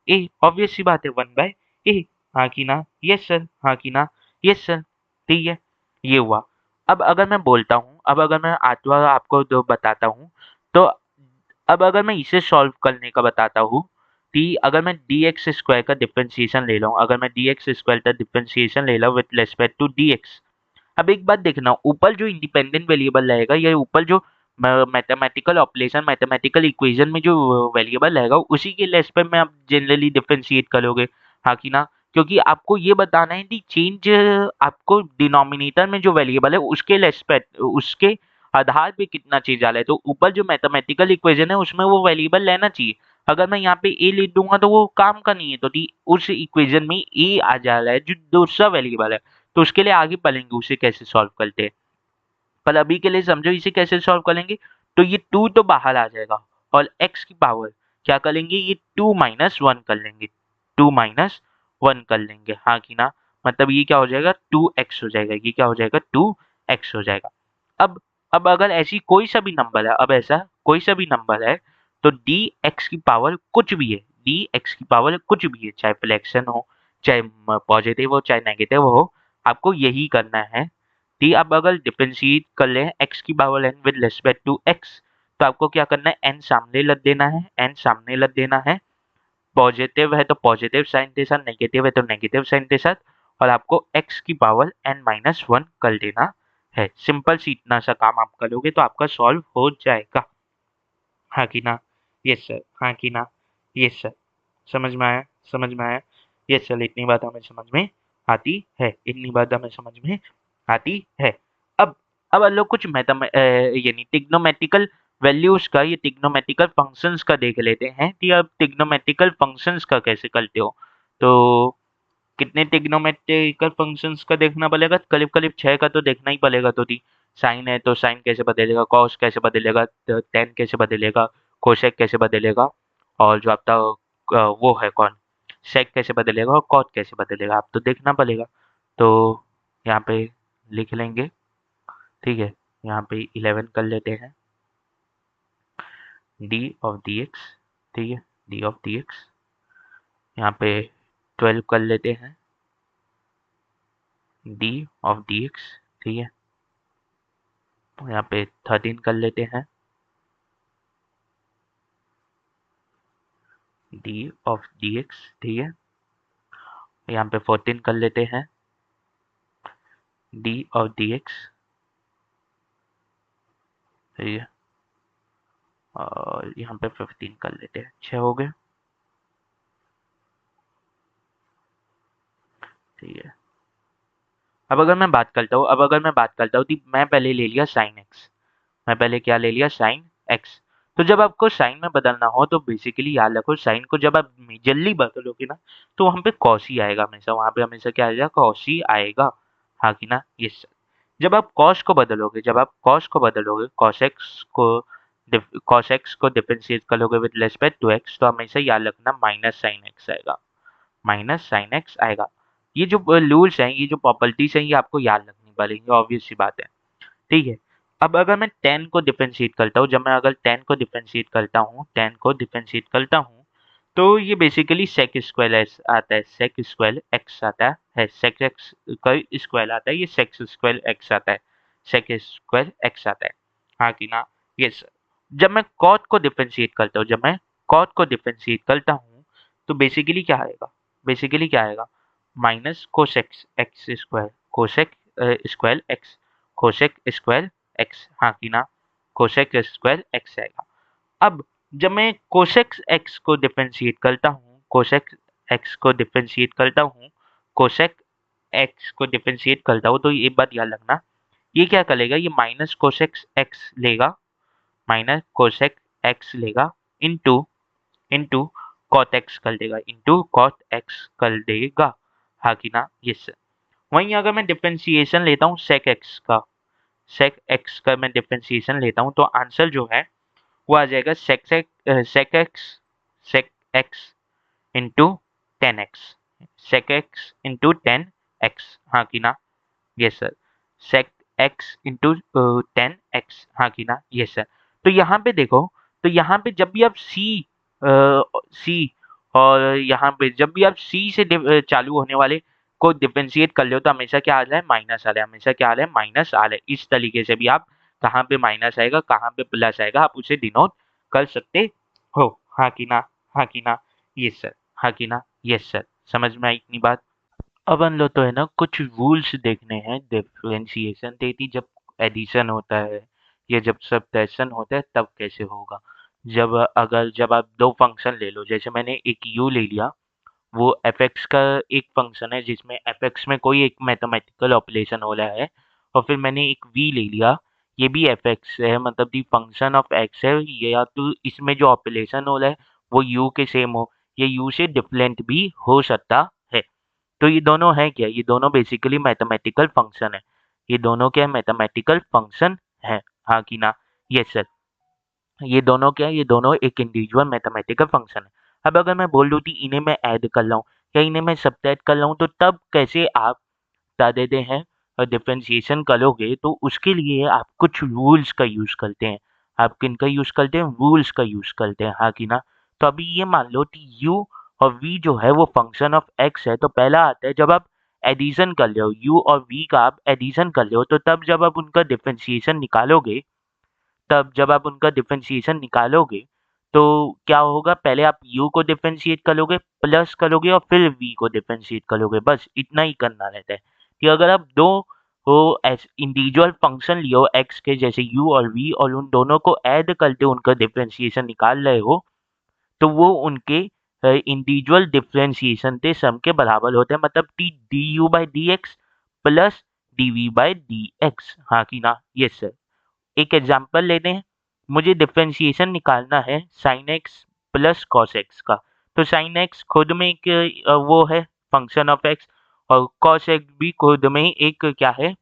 ए। ऑब्वियस सी बात है, 1 बाय ए। हाँ की ना? Yes sir. हाँ की ना? Yes sir. ठीक है, ये हुआ। अब अगर मैं आठवां आपको जो बताता हूँ, तो अब अगर मैं इसे सॉल्व करने का बताता हूँ कि अगर मैं डी एक्स स्क्वायर का डिफरेंशिएशन ले लूँ, with respect to d x. अब एक बात देखना, ऊपर जो इंडिपेंडेंट वेरिएबल रहेगा, या ऊपर जो मैथमेटिकल इक्वेशन में जो वेरिएबल रहेगा, उसी के रेस्पेक्ट में आप जनरली डिफरेंशिएट करोगे। हाँ कि ना? क्योंकि आपको ये बताना है कि चेंज आपको डिनोमिनेटर में जो वेरिएबल है उसके आधार पे कितना चेंज आ रहा है। तो ऊपर जो मैथमेटिकल इक्वेशन है उसमें वो वेरिएबल लेना चाहिए। अगर मैं यहाँ पे ए लिख दूंगा तो वो काम का नहीं है, तो उस इक्वेशन में ए आ जा रहा है जो दूसरा वेरिएबल है, तो उसके लिए आगे पढ़ेंगे उसे कैसे सॉल्व करते हैं। पर अभी के लिए समझो इसे कैसे सॉल्व करेंगे। तो ये 2 तो बाहर आ जाएगा, और x की पावर क्या करेंगे? ये 2 माइनस 1 कर लेंगे, 2 माइनस 1 कर लेंगे। हाँ कि ना? मतलब ये क्या हो जाएगा? 2x हो जाएगा। ये क्या हो जाएगा? 2x हो जाएगा। अब अब अगर ऐसी कोई सा भी नंबर है, तो dx की पावर कुछ भी है, चाहे फ्रैक्शन हो, चाहे पॉजिटिव हो, चाहे नेगेटिव हो, आपको यही करना है कि अब अगर डिफरेंशिएट कर ले x की power n with respect to x, तो आपको क्या करना है? n सामने रख देना है। पॉजिटिव है तो पॉजिटिव साइन के साथ, नेगेटिव है तो नेगेटिव साइन के साथ, और आपको x की पावर n माइनस 1 कर देना है। सिंपल सी इतना सा काम आप करोगे तो आपका सॉल्व हो जाएगा। हाँ कि ना? Yes sir. हाँ कि ना? Yes sir. समझ में आया? यस सर, इतनी बात हमें समझ में आती है। अब हम लोग कुछ यानी ट्रिग्नोमेट्रिकल वैल्यूज का, ये ट्रिग्नोमेट्रिकल फंक्शंस का देख लेते हैं कि अब ट्रिग्नोमेट्रिकल फंक्शंस का कैसे करते हो। तो कितने ट्रिग्नोमेट्रिकल फंक्शंस का देखना पड़ेगा? करीब करीब 6 का तो देखना ही पड़ेगा। तो दी साइन है तो साइन कैसे बदलेगा, कॉस कैसे बदलेगा, टेन कैसे बदलेगा, कोसेक कैसे बदलेगा, और जो आपका वो है कौन, सेक कैसे बदलेगा, और कॉट कैसे बदलेगा, आप तो देखना पड़ेगा। तो यहाँ पे लिख लेंगे। ठीक है, यहाँ पे 11 कर लेते हैं, डी ऑफ डी एक्स। ठीक है, डी ऑफ डी एक्स। यहाँ पे 12 कर लेते हैं, डी ऑफ डी एक्स। ठीक है, यहाँ पे 13 कर लेते हैं, डी ऑफ डी एक्स। ठीक है, यहाँ पे 14 कर लेते हैं, डी ऑफ डी एक्स। ठीक है, और यहाँ पे 15 कर लेते हैं। 6 हो गए। ठीक है, अब अगर मैं बात करता हूँ, मैं पहले ले लिया साइन एक्स। मैं पहले क्या ले लिया, साइन एक्स। तो जब आपको साइन में बदलना हो तो बेसिकली याद रखो, साइन को जब आप मेजरली बदलोगे ना तो वहाँ पे कॉस ही आएगा हमेशा। वहाँ पे हमेशा क्या आएगा, कॉस ही आएगा। हाँ कि ना, यस। जब आप कॉस को बदलोगे, कॉस एक्स को डिफरेंशिएट करोगे विद रिस्पेक्ट टू एक्स, तो हमेशा याद रखना माइनस साइन एक्स आएगा, माइनस साइन एक्स आएगा। ये जो रूल्स हैं, ये जो प्रॉपर्टीज हैं, ये आपको याद रखनी पड़ेंगी, ऑब्वियस सी बात है। ठीक है, अब अगर मैं 10 को डिफरेंशिएट करता हूँ, जब मैं अगर 10 को डिफरेंशिएट करता हूँ, 10 को डिफरेंशिएट करता हूँ, तो ये बेसिकली सेक स्क्वायर एस आता है, सेक स्क्वायर एक्स आता है, सेक एक्स का स्क्वायर आता है, ये सेक स्क्वायर एक्स आता है, सेक स्क्वायर एक्स आता है। हाँ कि ना, यस। जब मैं कॉट को डिफरेंशिएट करता हूँ, तो बेसिकली क्या आएगा, minus cosec x square, cosec square x, cosec square x. हाँ कि ना, कोसेक स्क्वायर एक्स आएगा। अब जब मैं कोसेक एक्स को डिफरेंशिएट करता हूँ, कोसेक एक्स को डिफरेंशिएट करता हूँ, तो ये बात याद रखना, ये क्या करेगा, ये माइनस कोसेक एक्स लेगा, माइनस कोसेक एक्स लेगा, इनटू इनटू कॉट एक्स कर देगा, इनटू कॉट एक्स कर देगा। हाँ कि ना, यस। वहीं अगर मैं डिफरेंशिएशन लेता हूँ सेक एक्स का, मैं डिफरेंशिएशन लेता हूँ, तो आंसर जो है वो आ जाएगा sec x into 10x, sec x into 10x। हाँ कि ना, yes sir, sec x into 10x। हाँ कि ना, यस सर। तो यहाँ पे देखो, तो यहाँ पे जब भी आप सी और यहाँ पे जब भी आप सी से चालू होने वाले को डिफरेंशिएट कर लो, तो हमेशा क्या आ रहा है, माइनस आ रहा है, हमेशा क्या आ रहा है, माइनस आ रहा है। इस तरीके से भी आप कहाँ पे माइनस आएगा, कहाँ पे प्लस आएगा, आप उसे डिनोट कर सकते हो। हाँ कि ना, हाँ कि ना, यस सर, हाँ कि ना, यस सर। समझ में आई इतनी बात। अब हम लोग तो है ना कुछ रूल्स देखने हैं डिफरेंशिएशन देती, जब एडिशन होता है या जब सब्ट्रैक्शन होता है तब कैसे होगा। जब आप दो फंक्शन ले लो, जैसे मैंने एक यू ले लिया, वो एफ एक्स का एक फंक्शन है जिसमें एफ एक्स में कोई एक मैथमेटिकल ऑपरेशन हो रहा है, और फिर मैंने एक वी ले लिया, ये भी एफ एक्स है, मतलब दी फंक्शन ऑफ एक्स है ये, या तो इसमें जो ऑपरेशन हो रहा है वो यू के सेम हो, ये यू से डिफरेंट भी हो सकता है। तो ये दोनों है क्या, ये दोनों बेसिकली मैथमेटिकल फंक्शन है, ये दोनों क्या है, मैथमेटिकल फंक्शन है। हाँ कि ना, यस सर। ये दोनों क्या है, ये दोनों एक इंडिविजुअल मैथमेटिकल फंक्शन है। अब अगर मैं बोल दूँ कि इन्हें मैं ऐड कर रहा हूँ या इन्हें मैं सब्ट्रैक्ट कर रहा हूँ, तो तब कैसे आप बता देते हैं, डिफरेंशिएशन करोगे तो उसके लिए आप कुछ रूल्स का यूज़ करते हैं। आप किनका यूज़ करते हैं, रूल्स का यूज़ करते हैं। हाँ कि ना। तो अभी ये मान लो कि u और v जो है वो फंक्शन ऑफ x है, तो पहला आता है जब आप एडिशन कर रहे हो, u और v का आप एडिशन कर रहे हो, तो तब जब आप उनका डिफरेंशिएशन निकालोगे, तो क्या होगा, पहले आप u को डिफरेंशिएट करोगे, प्लस करोगे और फिर v को डिफरेंशिएट करोगे, बस इतना ही करना रहता है। कि अगर आप दो हो इंडिविजुअल फंक्शन लियो x के, जैसे u और v, और उन दोनों को ऐड करके उनका डिफरेंशिएशन निकाल रहे हो, तो वो उनके इंडिविजुअल डिफरेंशिएशन के सम के बराबर होते हैं, मतलब t d u by d x plus d v by d x. हाँ कि ना, यस सर। एक एग्जांपल लेते हैं, मुझे डिफरेंशिएशन निकालना है sine x plus cos x का। तो साइन एक्स खुद में एक वो है फंक्शन ऑफ एक्स, और कॉस एक्स भी खुद में एक क्या है,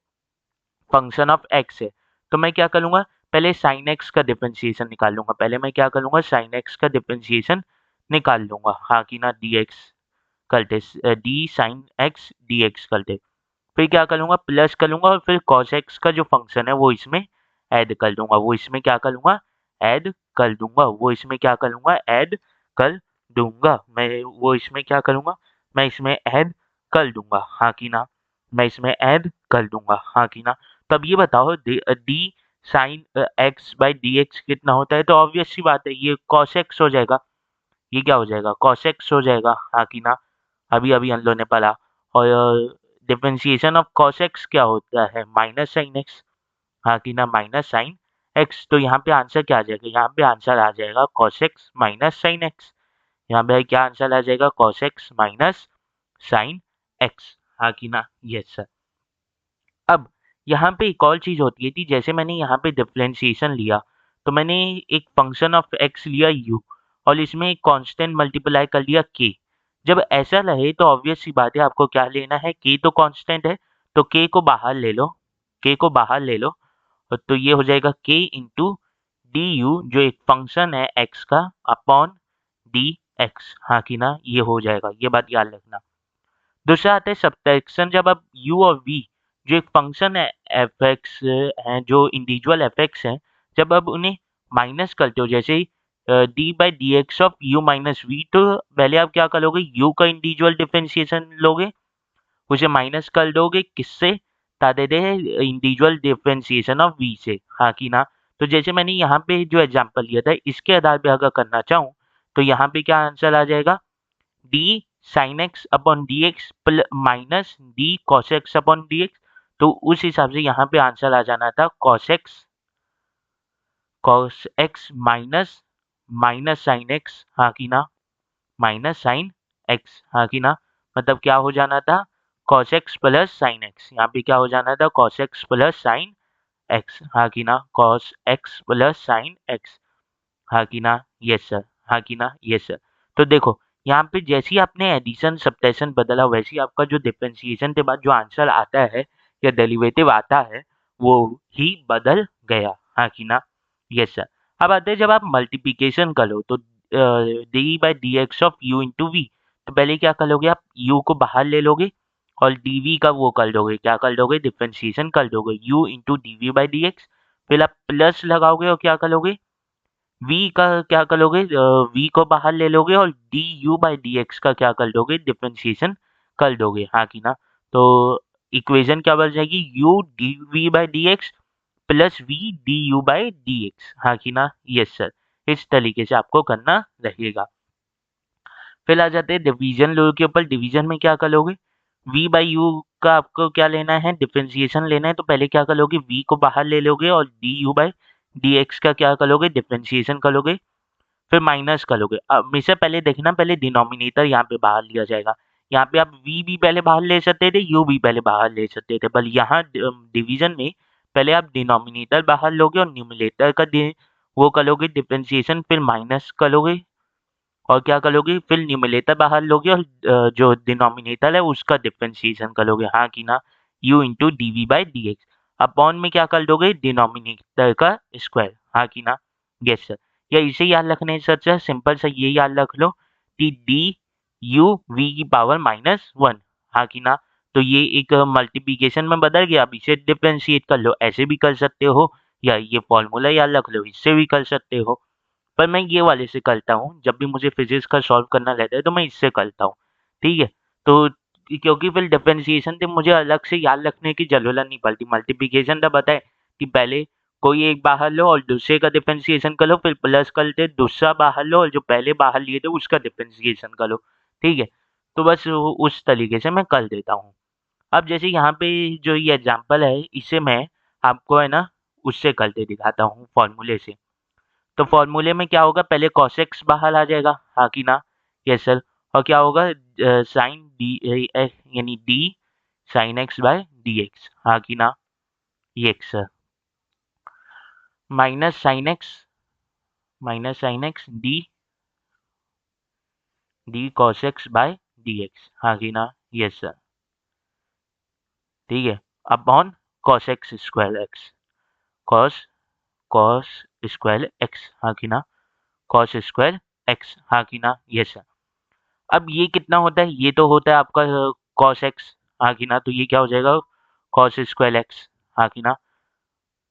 फंक्शन ऑफ एक्स है। तो मैं क्या करूँगा, पहले साइन एक्स का डिफरेंशिएशन निकाल लूँगा, पहले मैं क्या करूँगा, साइन एक्स का डिफरेंशिएशन निकाल लूँगा। हाँ कि ना, डी एक्स करते, D sine x D x करते, फिर क्या करूँगा, प्लस करूँगा, और फिर कॉस एक्स का जो फंक्शन है वो इसमें ऐड कर दूँगा, वो इसमें क्या करूँगा, ऐड कर दूँगा, वो इसमें क्या करूँगा, ऐड कर दूंगा। मैं वो इसमें क्या करूंगा, मैं इसमें ऐड कर दूंगा, हाँ कि ना। मैं इसमें ऐड कर दूंगा, हाँ कि ना। तो अब ये बताओ D sine x by d x कितना होता है। तो ऑब्वियस सी बात है, ये कॉस एक्स हो जाएगा। ये क्या हो जाएगा, कॉस एक्स हो जाएगा, हाँ कि ना। अभी अभी हम लोगों ने पढ़ा। और डिफरेंशिएशन ऑफ कॉस एक्स क्या होता है, माइनस साइन एक्स, हाँ कि ना, माइनस साइन एक्स। तो यहाँ पे आंसर क्या आ जाएगा, यहाँ पे आंसर आ जाएगा cos x minus sine x. यहाँ पे क्या आंसर आ जाएगा, cos x minus sine x, हाँ कि ना। Yes sir. अब यहाँ पे एक और चीज़ होती है कि जैसे मैंने यहाँ पे डिफरेंशिएशन लिया, तो मैंने एक फंक्शन ऑफ एक्स लिया यू, और इसमें एक कांस्टेंट मल्टीप्लाई कर लिया के। जब ऐसा रहे तो ऑब्वियस सी बात है, आपको क्या लेना है, के तो कांस्टेंट है, तो के को बाहर ले लो, के को बाहर ले लो। तो ये हो जाएगा के इंटू डी यू, जो एक फंक्शन है एक्स का, अपॉन डी एक्स, हाँ कि ना। ये हो जाएगा, ये बात याद रखना। दूसरा आता है सब्ट्रैक्शन। जब आप u और v, जो एक फंक्शन है एफ एक्स है, जो इंडिविजुअल एफ एक्स है, जब आप उन्हें माइनस करते हो, जैसे d by d x of u minus v, तो पहले आप क्या करोगे, u का इंडिविजुअल डिफरेंशिएशन लोगे, उसे माइनस कर दोगे किससे, तादे दे इंडिविजुअल डिफरेंशिएशन ऑफ v से, हाँ कि ना। तो जैसे मैंने यहाँ पे जो एग्जांपल लिया था, इसके आधार पे अगर करना चाहूँ, तो यहाँ पे क्या आंसर आ जाएगा, D sine x upon d x minus D cos x upon d x. तो उस हिसाब से यहाँ पे आंसर आ जाना था cos x minus minus sine x, हाँ कि ना, माइनस साइन एक्स, हाँ कि ना। मतलब क्या हो जाना था, cos x plus sine x. यहाँ पे क्या हो जाना था, cos x plus sine x, हाँ कि ना, cos x plus sine x, हाँ कि ना। यस सर, हाँ कि ना। Yes sir. तो देखो, यहाँ पे जैसे ही आपने एडिशन सब्ट्रैक्शन बदला, वैसे ही आपका जो डिफरेंशिएशन के बाद जो आंसर आता है या डेरिवेटिव आता है, वो ही बदल गया, हाँ कि ना। Yes sir. अब आते हैं, जब आप मल्टीप्लिकेशन करो तो d by d x of u into v, तो पहले क्या करोगे, आप यू को बाहर ले लोगे और डी का वो कर दोगे, क्या कर दोगे, डिफरेंशिएशन कर दोगे, u into d v by d x. फिर आप प्लस लगाओगे और क्या करोगे, v का क्या करोगे, v को बाहर ले लोगे और D u by d x का क्या कर दोगे, डिफरेंशिएशन कर दोगे, हाँ कि ना। तो इक्वेशन क्या बन जाएगी, u d v by d x plus v d u by d x, हाँ कि ना। Yes sir. इस तरीके से आपको करना रहेगा। फिर आ जाते हैं डिवीजन लो के ऊपर। डिवीजन में क्या करोगे, v बाई यू का आपको क्या लेना है, डिफरेंशिएशन लेना है। तो पहले क्या करोगे, v को बाहर ले लोगे और D u by d x का क्या करोगे, डिफरेंशिएशन करोगे। फिर माइनस करोगे। हमेशा पहले देखना, पहले डिनोमिनेटर यहाँ पे बाहर लिया जाएगा। यहाँ पे आप v भी पहले बाहर ले सकते थे, u भी पहले बाहर ले सकते थे, पर यहाँ डिवीजन में पहले आप डिनोमिनेटर बाहर लोगे और न्यूमरेटर का वो करोगे डिफरेंशिएशन, फिर माइनस करोगे और क्या करोगे, फिर न्यूमरेटर बाहर लोगे और जो डिनोमिनेटर है उसका डिफरेंशिएशन करोगे, हाँ कि ना। u into d v by d x upon में क्या कर दोगे, डिनोमिनेटर का स्क्वायर, हाँ कि ना। Yes sir. या इसे याद रखने से अच्छा सिंपल सा ये याद रख लो कि डी यू वी की पावर माइनस वन, हाँ कि ना। तो ये एक मल्टीप्लिकेशन में बदल गया। अब इसे डिफरेंशिएट कर लो, ऐसे भी कर सकते हो, या ये फॉर्मूला याद रख लो, इससे भी कर सकते हो। पर मैं ये वाले से करता हूँ, जब भी मुझे फिजिक्स का सॉल्व करना रहता है तो मैं इससे करता हूँ, ठीक है। तो क्योंकि फिर डिफरेंशिएशन से मुझे अलग से याद रखने की जरूरत नहीं पड़ती। मल्टीप्लिकेशन का पता है कि पहले कोई एक बाहर लो और दूसरे का डिफरेंशिएशन कर लो, फिर प्लस करते दूसरा बाहर लो और जो पहले बाहर लिए थे उसका डिफरेंशिएशन करो, ठीक है। तो बस उस तरीके से मैं कर देता हूँ। अब जैसे यहाँ पे जो ये एग्जाम्पल है, इसे मैं आपको है ना उससे करके दिखाता हूँ, फॉर्मूले से। तो फॉर्मूले में क्या होगा, पहले cos x बाहर आ जाएगा, हाँ कि ना। Yes sir. और क्या होगा, साइन डी यानी d sine x by d x, हाँ कि ना। Yes sir. Minus sine x d d cos x by d x, हाँ कि ना। Yes sir. ठीक है। Upon cos x square x, cos cos square x, हाँ कि ना। cos स्क्वायर एक्स, हाँ कि ना। Yes sir. अब ये कितना होता है, ये तो होता है आपका cos x, हाँ कि ना। तो ये क्या हो जाएगा, cos स्क्वायर x, हाँ कि ना।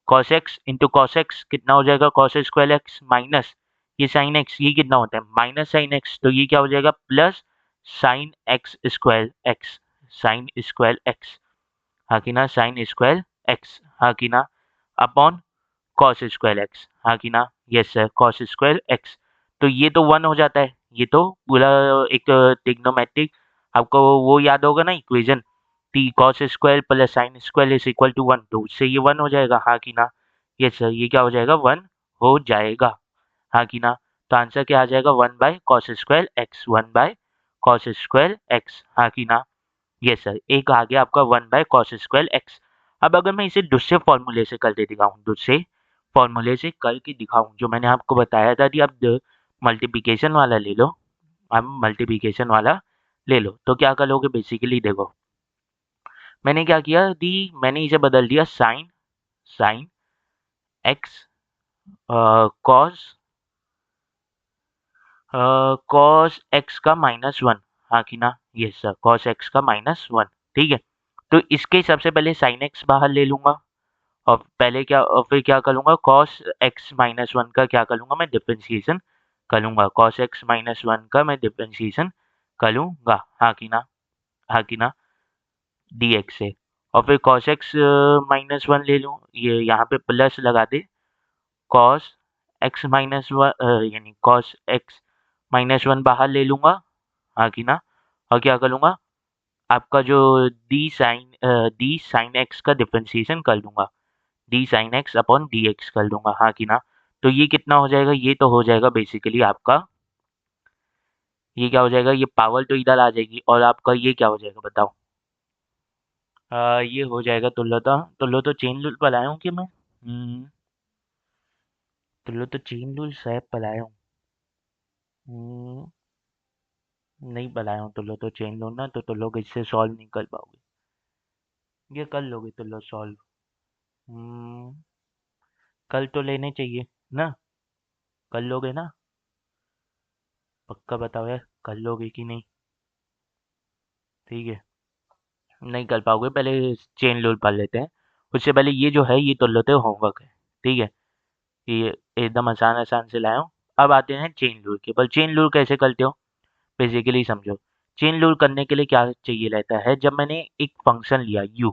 cos x into cos x कितना हो जाएगा, cos स्क्वायर x माइनस ये साइन एक्स ये कितना होता है माइनस साइन एक्स, तो ये क्या हो जाएगा plus sine x square x, sine square x, हाँ कि ना, साइन स्क्वायर एक्स, हाँ कि ना, अपॉन कॉस स्क्वायर एक्स, हाँ कि ना, yes sir, cos square x. तो ये तो 1 हो जाता है, ये तो पूरा एक ट्रिग्नोमेट्रिक, आपको वो याद होगा ना equation, t cos square plus sine square is equal to 1, तो उससे ये 1 हो जाएगा, हाँ कि ना, यस सर, ये क्या हो जाएगा 1 हो जाएगा, हाँ कि ना। तो आंसर क्या आ जाएगा 1 by cos square x, 1 by cos square x, हाँ कि ना, यस सर, एक आ गया आपका 1 बाय कॉस स्क्वायर एक्स। अब अगर मैं इसे दूसरे फॉर्मूले से करके दिखाऊं, दूसरे फॉर्मूले से करके दिखाऊं, जो मैंने आपको बताया था कि अब मल्टीप्लिकेशन वाला ले लो, अब मल्टीप्लिकेशन वाला ले लो, तो क्या करोगे बेसिकली देखो, मैंने क्या किया दी, मैंने इसे बदल दिया sine, sine x cos cos x का माइनस वन, हाँ कि ना, यस सर, कॉस एक्स का माइनस वन, ठीक है। तो इसके सबसे पहले साइन एक्स बाहर ले लूंगा, और पहले क्या, और फिर क्या करूँगा कॉस एक्स माइनस वन का क्या करूँगा मैं डिफरेंशिएशन करूँगा, कॉस एक्स माइनस वन का मैं डिफरेंशिएशन करूँगा, हाँ कि ना, हाँ कि ना, डी एक्स से, और फिर कॉस एक्स माइनस वन ले लूँ, ये यहाँ पे प्लस लगा दे, कॉस एक्स माइनस वन यानी कॉस एक्स माइनस वन बाहर ले लूँगा, हाँ कि ना, और क्या कर लूँगा आपका जो डी साइन एक्स का डिफरेंशिएशन कर लूँगा, D sine x upon d x कर लूँगा, हाँ कि ना। तो ये कितना हो जाएगा, ये तो हो जाएगा बेसिकली आपका, ये क्या हो जाएगा, ये पावर तो इधर आ जाएगी, और आपका ये क्या हो जाएगा बताओ, ये हो जाएगा तुल्लो तो चेन रूल पर आया हूँ कि मैं, तुल्लो तो चेन रूल शायद पर आया हूँ, हम्म, नहीं बनाया हूँ तुल्लो तो चेन रूल ना, तो तुल्लो को इससे सॉल्व नहीं कर पाओगे, ये कर लोगे तुल्लो सॉल्व, हम्म, कल तो लेने चाहिए ना, कर लोगे ना, पक्का बताओ यार, कर लोगे कि नहीं, ठीक है, नहीं कर पाओगे, पहले चेन रूल पढ़ लेते हैं, उससे पहले ये जो है ये तो लेते होमवर्क है, ठीक है, ये एकदम आसान आसान से लाया हूँ। अब आते हैं चेन रूल के, पर चेन रूल कैसे करते हो बेसिकली समझो, चेन रूल करने के लिए क्या चाहिए रहता है, जब मैंने एक फंक्शन लिया u,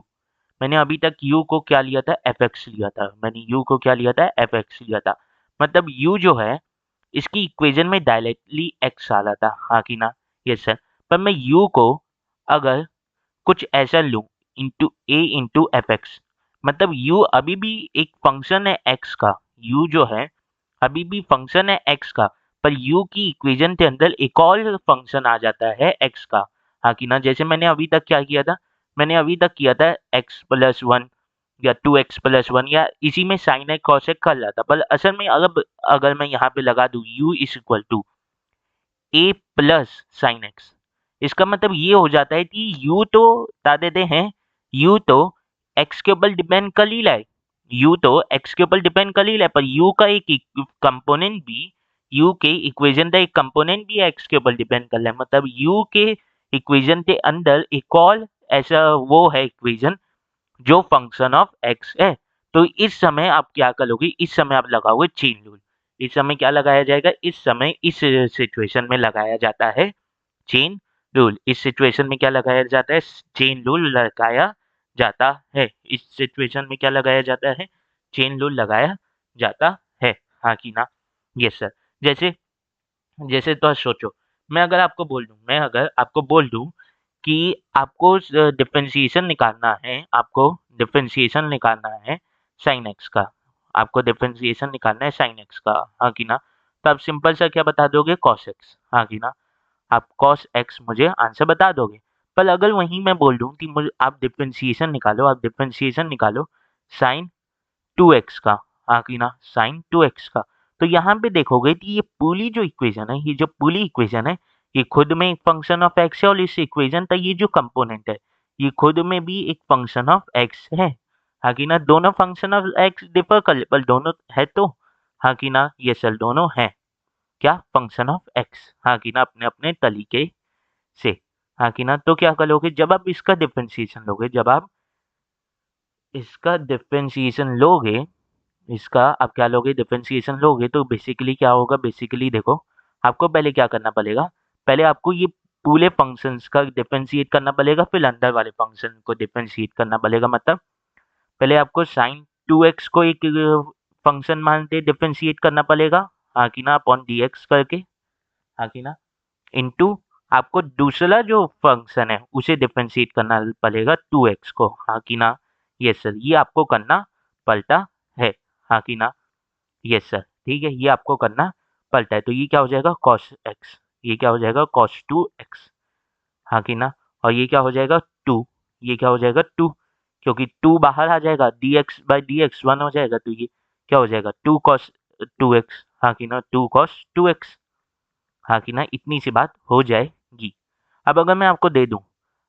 मैंने अभी तक u को क्या लिया था एफ एक्स लिया था, मैंने u को क्या लिया था एफ एक्स लिया था, मतलब u जो है इसकी इक्वेशन में डायरेक्टली x आ रहा था, हाँ कि ना, यस सर, पर मैं u को अगर कुछ ऐसा लूँ इंटू ए इंटू एफ एक्स, मतलब u अभी भी एक फंक्शन है x का, u जो है अभी भी फंक्शन है x का, पर u की इक्वेशन के अंदर एक और फंक्शन आ जाता है x का, हाँ कि ना, जैसे मैंने अभी तक क्या किया था, मैंने अभी तक किया था x प्लस वन या 2x प्लस वन, या इसी में साइन एक्स कॉस एक्स कर रहा था, पर असल में अगर अगर मैं यहाँ पे लगा दूँ u is equal to a plus sine x, इसका मतलब ये हो जाता है कि u तो बता देते हैं, u तो x के ऊपर डिपेंड कर ही रहा है, u तो x के ऊपर डिपेंड कर ही रहा है, पर u का एक कंपोनेंट भी, u के इक्वेशन का एक कंपोनेंट भी x के ऊपर डिपेंड कर रहा है, मतलब u के इक्वेशन के अंदर एक और ऐसा वो है इक्वेशन जो फंक्शन ऑफ x है। तो इस समय आप क्या करोगे, इस समय आप लगाओगे चेन रूल, इस समय क्या लगाया जाएगा, इस समय इस सिचुएशन में लगाया जाता है चेन रूल, इस सिचुएशन में क्या लगाया जाता है, चेन रूल लगाया जाता है, इस सिचुएशन में क्या लगाया जाता है, चेन रूल लगाया जाता है, हाँ कि ना, यस सर। जैसे जैसे तो सोचो, मैं अगर आपको बोल दूं कि आपको डिफरेंशिएशन निकालना है, आपको डिफरेंशिएशन निकालना है साइन एक्स का, आपको डिफरेंशिएशन निकालना है साइन एक्स का, हाँ कि ना, तो आप सिंपल सा क्या बता दोगे कॉस एक्स, हाँ कि ना, आप कॉस एक्स मुझे आंसर बता दोगे। पर अगर वहीं मैं बोल दूं कि मुझे आप डिफरेंशिएशन निकालो, आप डिफरेंशिएशन निकालो साइन 2x का, हाँ कि ना, साइन 2x का, तो यहाँ पे देखोगे कि ये पूरी जो इक्वेशन है, ये जो पूरी इक्वेशन है, ये खुद में एक फंक्शन ऑफ x है, और इस इक्वेशन का ये जो कंपोनेंट है ये खुद में भी एक फंक्शन ऑफ x है, हाँ कि ना, दोनों फंक्शन ऑफ x डिफर कर पर दोनों है तो, हाँ कि ना, ये सर दोनों है क्या फंक्शन ऑफ x, हाँ कि ना, अपने अपने तरीके से, हाँ कि ना। तो क्या करोगे जब आप इसका डिफरेंशिएशन लोगे, जब आप इसका डिफरेंशिएशन लोगे, इसका आप क्या लोगे, डिफरेंशिएशन लोगे तो बेसिकली क्या होगा, बेसिकली देखो आपको पहले क्या करना पड़ेगा, पहले आपको ये पूरे फंक्शंस का डिफरेंशिएट करना पड़ेगा, फिर अंदर वाले फंक्शन को डिफरेंशिएट करना पड़ेगा। मतलब पहले आपको साइन 2x को एक फंक्शन मान के डिफरेंशिएट करना पड़ेगा, हाँ कि ना, अपॉन dx करके, हाँ कि ना, इनटू आपको दूसरा जो फंक्शन है उसे डिफरेंशिएट करना पड़ेगा 2x को, हाँ कि ना, यस सर, ये आपको करना पड़ता है, हाँ कि ना, यस सर, ठीक है, ये आपको करना पड़ता है। तो ये क्या हो जाएगा, cos x, ये क्या हो जाएगा, cos 2x, हाँ कि ना, और ये क्या हो जाएगा 2, ये क्या हो जाएगा 2, क्योंकि 2 बाहर आ जाएगा, dx बाई dx 1 हो जाएगा, तो ये क्या हो जाएगा 2 cos 2x, हाँ कि ना, 2 cos 2x, हाँ कि ना, इतनी सी बात हो जाएगी। अब अगर मैं आपको दे दूं,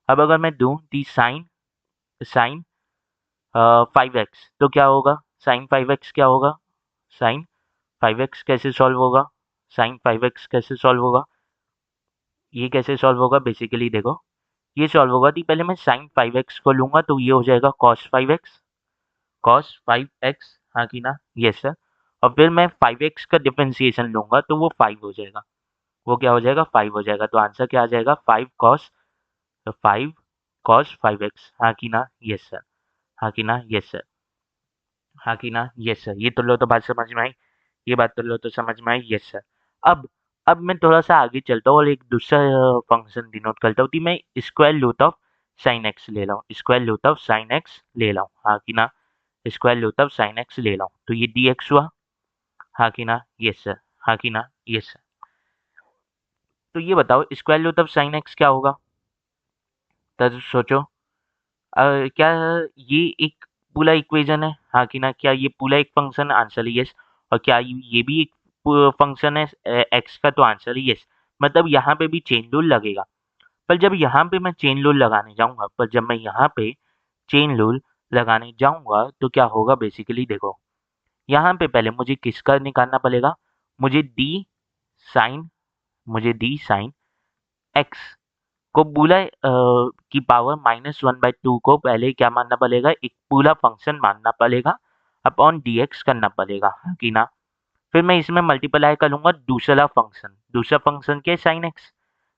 अब अगर मैं दूं दी साइन साइन 5x, तो क्या होगा, साइन 5x क्या होगा, साइन 5x कैसे सॉल्व होगा, साइन 5x कैसे सॉल्व होगा, ये कैसे सॉल्व होगा, बेसिकली देखो ये सॉल्व होगा कि पहले मैं साइन 5x को लूंगा तो ये हो जाएगा cos 5x, cos 5x, हाँ कि ना, यस सर, और फिर मैं 5x का डिफरेंशिएशन लूंगा तो वो 5 हो जाएगा, वो क्या हो जाएगा 5 हो जाएगा, तो आंसर क्या आ जाएगा 5 cos 5x, हाँ कि ना, यस सर, हाँ कि ना, यस सर, हाँ कि ना, यस सर, ये तो लो तो बात समझ में आई, ये बात तो लो तो समझ में आई, यस सर। अब अब मैं थोड़ा सा आगे चलता हूँ और एक दूसरा फंक्शन डिनोट करता हूँ कि मैं square root of sine x ले रहा हूँ, square root of sine x ले रहा हूँ, हाँ कि ना, square root of sine x ले रहा हूँ, तो ये डी एक्स हुआ, हाँ कि ना, यस सर, हाँ कि ना, यस सर। तो ये बताओ square root of sine x क्या होगा, तो सोचो, क्या ये एक पूरा इक्वेशन है, हाँ कि ना, क्या ये पूरा एक फंक्शन, आंसर है यस, और क्या ये भी एक फंक्शन है एक्स का, तो आंसर है यस, मतलब यहाँ पे भी चेन रूल लगेगा। पर जब यहाँ पे मैं चेन रूल लगाने जाऊंगा, पर जब मैं यहाँ पे चेन रूल लगाने जाऊंगा तो क्या होगा, बेसिकली देखो यहाँ पे पहले मुझे किसका निकालना पड़ेगा, मुझे डी साइन मुझे डी साइन एक्स को पूरा की पावर -1/2 को पहले क्या मानना पड़ेगा, एक पूरा फंक्शन मानना पड़ेगा, अपॉन dx करना पड़ेगा, हाँ कि ना, फिर मैं इसमें मल्टीप्लाई करूंगा दूसरा फंक्शन के साइन एक्स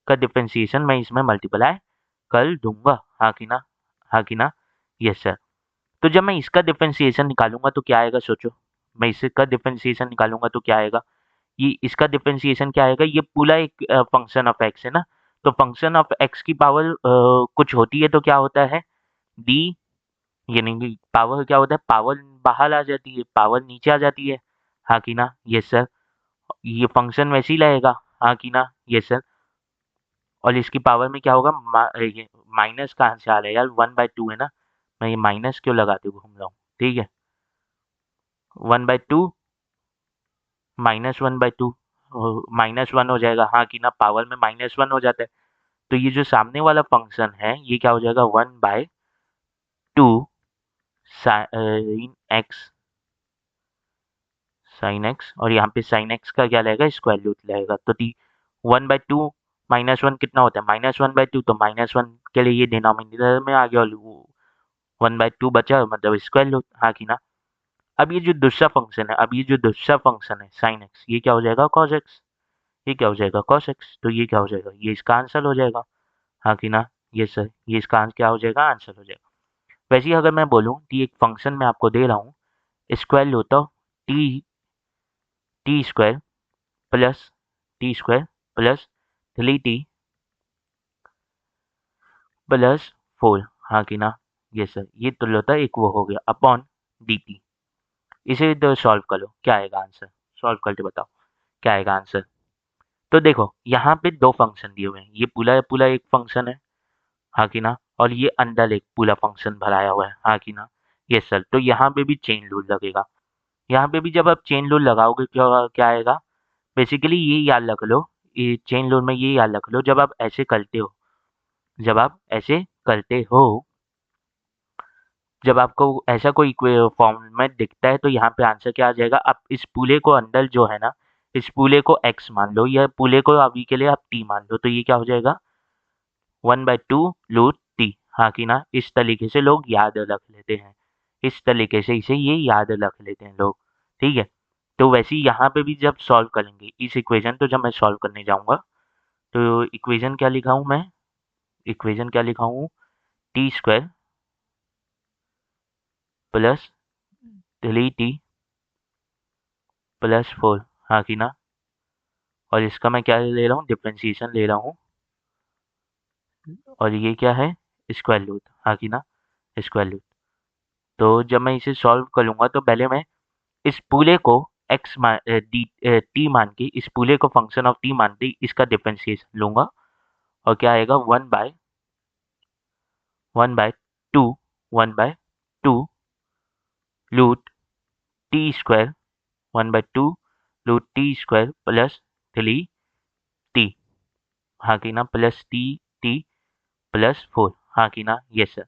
का डिफरेंशिएशन मैं इसमें मल्टीप्लाई कर दूंगा, हाँ कि ना, हाँ कि ना, यस सर। तो जब मैं इसका डिफरेंशिएशन निकालूंगा तो क्या आएगा, सोचो, मैं इसका डिफरेंशिएशन निकालूंगा तो क्या आएगा, ये इसका डिफरेंशिएशन क्या आएगा, ये पूरा एक फंक्शन ऑफ एक्स है ना, तो फंक्शन ऑफ एक्स की पावर कुछ होती है तो क्या होता है, डी, यानी कि पावर क्या होता है, पावर बाहर आ जाती है, पावर नीचे आ जाती है, हाँ कि ना, यस सर, ये फंक्शन वैसे ही रहेगा, हाँ कि ना, यस सर, और इसकी पावर में क्या होगा, ये माइनस कहाँ से आ रहा है यार, 1/2 है ना, मैं ये माइनस क्यों लगाते हुए घूम रहा हूँ, ठीक है, 1/2 -1/2, -1 हो जाएगा, हाँ कि ना, पावर में -1 हो जाता है, तो ये जो सामने वाला फंक्शन है ये क्या हो जाएगा 1/2 साइन एक्स, और यहाँ पे साइन एक्स का क्या रहेगा, स्क्वायर रूट रहेगा, तो 1/2 -1 कितना होता है, -1/2, तो -1 के लिए ये डिनोमिनेटर में आ गया और 1/2 बचा, मतलब स्क्वायर रूट, हाँ कि ना। अब ये जो दूसरा फंक्शन है, साइन एक्स, ये क्या हो जाएगा कॉस एक्स, ये क्या हो जाएगा cos x, तो ये क्या हो जाएगा, ये इसका आंसर हो जाएगा, हाँ कि ना, ये सर, ये इसका क्या हो जाएगा, आंसर हो जाएगा। वैसे ही अगर मैं बोलूँ कि एक फंक्शन मैं आपको दे रहा हूँ, square root of t t square plus t square plus 3t plus 4, हाँ कि ना, ये सर, ये तुल्यता एक वो हो गया अपॉन dt, इसे तो सॉल्व कर लो, क्या आएगा आंसर, सॉल्व करके बताओ क्या आएगा आंसर। तो देखो यहाँ पे दो फंक्शन दिए हुए हैं, ये पूरा पूरा एक फंक्शन है, हाँ कि ना, और ये अंदर एक पूरा फंक्शन भराया हुआ है, हाँ कि ना, यस सर, तो यहाँ पे भी चेन रूल लगेगा, यहाँ पे भी जब आप चेन रूल लगाओगे क्या क्या आएगा, बेसिकली ये याद रख लो, ये चेन रूल में ये याद रख लो, जब आप ऐसे करते हो, जब आपको ऐसा कोई फॉर्मेट दिखता है तो यहाँ पे आंसर क्या आ जाएगा, आप इस पूरे को अंदर जो है ना, इस पूरे को x मान लो या पूरे को अभी के लिए आप t मान लो, तो ये क्या हो जाएगा 1/2 रूट टी, हाँ कि ना, इस तरीके से लोग याद रख लेते हैं, इस तरीके से इसे ये याद रख लेते हैं लोग, ठीक है? तो वैसे ही यहाँ पे भी जब सॉल्व करेंगे इस इक्वेशन, तो जब मैं सॉल्व करने जाऊँगा, तो इक्वेशन क्या लिखा हूँ मैं? इक्वेशन क्या लिखा हूँ? T square plus 3t plus 4, हाँ कि ना? और इसका मैं क्या ले रहा हूँ? डिफरेंशिएशन ले रहा हूँ, और ये क्या है? स्क्वायर रूट, हाँ कि ना? Square root. तो जब मैं इसे सॉल्व करूँगा तो पहले मैं इस पूरे को टी मान के, इस पूरे को फंक्शन ऑफ टी मान के इसका डिफरेंशिएशन लूँगा, और क्या आएगा? 1/2 1/2 root t square 1/2 root t square plus 3t, हाँ कि ना? प्लस टी प्लस 4, हाँ कि ना? Yes sir.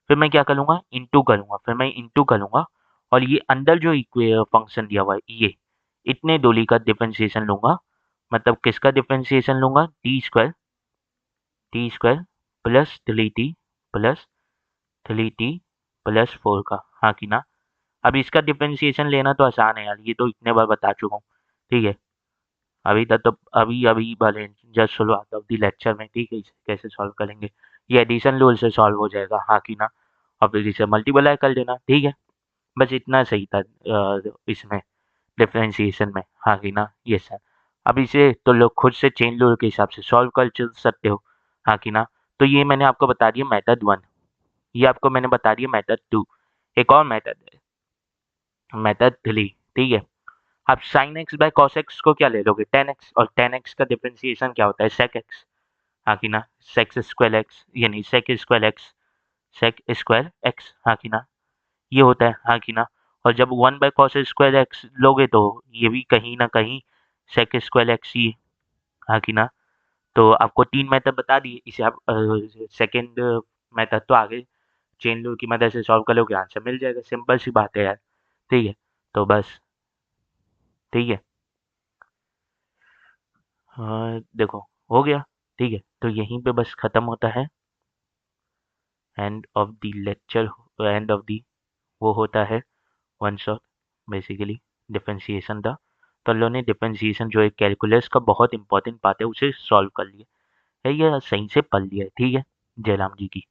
फिर मैं क्या करूँगा? इंटू करूँगा, फिर मैं इंटू करूँगा, और ये अंदर जो फंक्शन दिया हुआ है, ये इतने दूरी का डिफरेंशिएशन लूँगा। मतलब किसका डिफरेंशिएशन लूँगा? T square plus 3t plus 3t plus 4 का, हाँ कि ना? अब इसका डिफरेंशिएशन लेना तो आसान है यार, ये तो इतने बार बता चुका हूँ, ठीक है? अभी तक तो अभी अभी वाले जस्ट शुरुआत ऑफ द लेक्चर में, ठीक है? इसे कैसे सॉल्व करेंगे, ये एडिशन रूल से सॉल्व हो जाएगा, हाँ कि ना? और फिर इसे मल्टीप्लाई कर देना, ठीक है? बस इतना सही था इसमें डिफरेंशिएशन में, हाँ कि ना? Yes sir. अब इसे तो लोग खुद से चेन रूल के हिसाब से सॉल्व कर चल सकते हो, हाँ कि ना? तो ये मैंने आपको बता दिया मेथड 1, ये आपको मैंने बता दिया मेथड 2। एक और मेथड है, मेथड 3, ठीक है? आप sin x by cos x को क्या ले लोगे? tan x, और tan x का डिफरेंशिएशन क्या होता है? sec x, हाँ कि ना? sec स्क्वायर x, यानी sec स्क्वायर x, हाँ कि ना? ये होता है, हाँ कि ना? और जब 1/cos स्क्वायर x लोगे तो ये भी कहीं न कहीं sec स्क्वायर x ही है, हाँ कि ना? तो आपको 3 मेथड बता दिए, इसे आप सेकंड मेथड तो आगे चेन रूल की मदद से सॉल्व कर लोगे, आंसर मिल जाएगा, सिंपल सी बात है यार, ठीक है? तो बस, ठीक है? हाँ, देखो हो गया, ठीक है? तो यहीं पे बस खत्म होता है end of the lecture, end of the वो होता है वन शॉट, बेसिकली डिफरेंशिएशन था। तो हम लोगों ने डिफरेंशिएशन जो है कैलकुलस का बहुत इंपॉर्टेंट पार्ट है, उसे सॉल्व कर लिया है, ये सही से पढ़ लिया है, ठीक है? जयराम जी की।